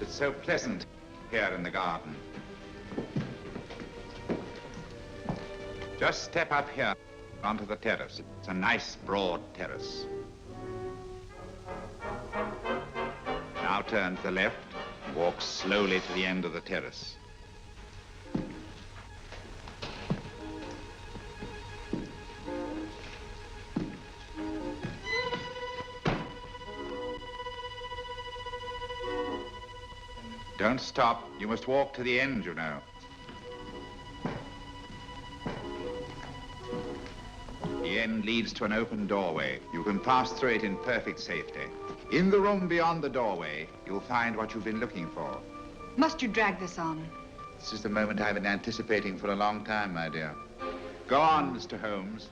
It's so pleasant here in the garden. Just step up here onto the terrace. It's a nice, broad terrace. Now turn to the left and walk slowly to the end of the terrace. Don't stop. You must walk to the end, you know. The end leads to an open doorway. You can pass through it in perfect safety. In the room beyond the doorway, you'll find what you've been looking for. Must you drag this on? This is the moment I've been anticipating for a long time, my dear. Go on, Mr. Holmes.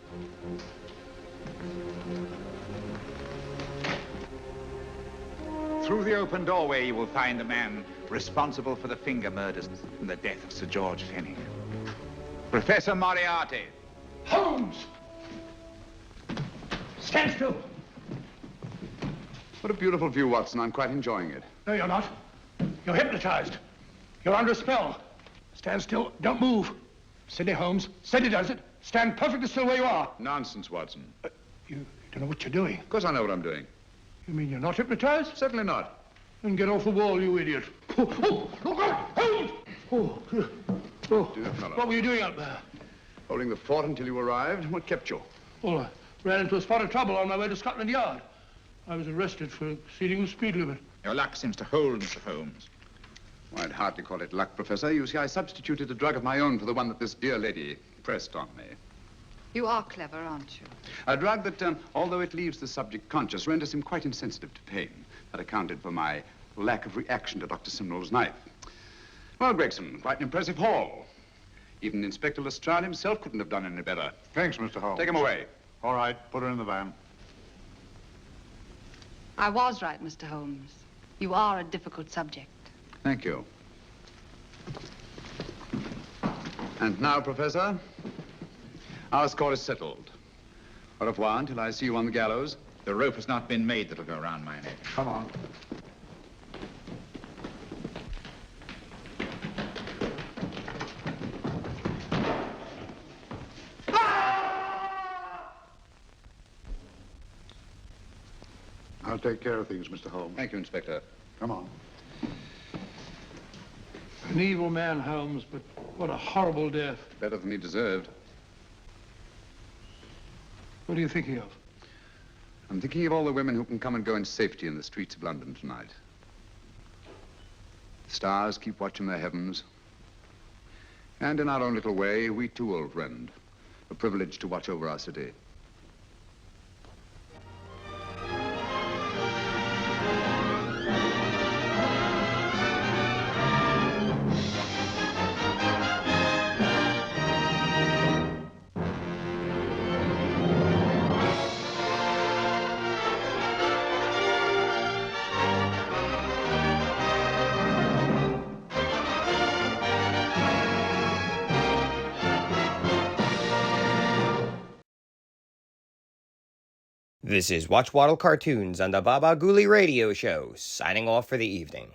Through the open doorway, you will find the man responsible for the finger murders and the death of Sir George Fenwick. Professor Moriarty. Holmes! Stand still. What a beautiful view, Watson. I'm quite enjoying it. No, you're not. You're hypnotized. You're under a spell. Stand still. Don't move. Steady, Holmes. Steady does it. Stand perfectly still where you are. Nonsense, Watson. You don't know what you're doing. Of course I know what I'm doing. You mean you're not hypnotized? Certainly not. Then get off the wall, you idiot. Oh, look out! Holmes! Dear fellow. What were you doing up there? Holding the fort until you arrived. What kept you? Well, I ran into a spot of trouble on my way to Scotland Yard. I was arrested for exceeding the speed limit. Your luck seems to hold, Mr. Holmes. Well, I'd hardly call it luck, Professor. You see, I substituted a drug of my own for the one that this dear lady pressed on me. You are clever, aren't you? A drug that, although it leaves the subject conscious, renders him quite insensitive to pain. That accounted for my lack of reaction to Dr. Simnel's knife. Well, Gregson, quite an impressive haul. Even Inspector Lestrade himself couldn't have done any better. Thanks, Mr. Holmes. Take him away. All right, put her in the van. I was right, Mr. Holmes. You are a difficult subject. Thank you. And now, Professor, our score is settled. Au revoir until I see you on the gallows. The rope has not been made that'll go around my neck. Come on. I'll take care of things, Mr. Holmes. Thank you, Inspector. Come on. An evil man, Holmes, but what a horrible death. Better than he deserved. What are you thinking of? I'm thinking of all the women who can come and go in safety in the streets of London tonight. The stars keep watching their heavens. And in our own little way, we too, old friend, are privileged to watch over our city. This is Watch Waddle Cartoons on the Baba Ghoulie Radio Show, signing off for the evening.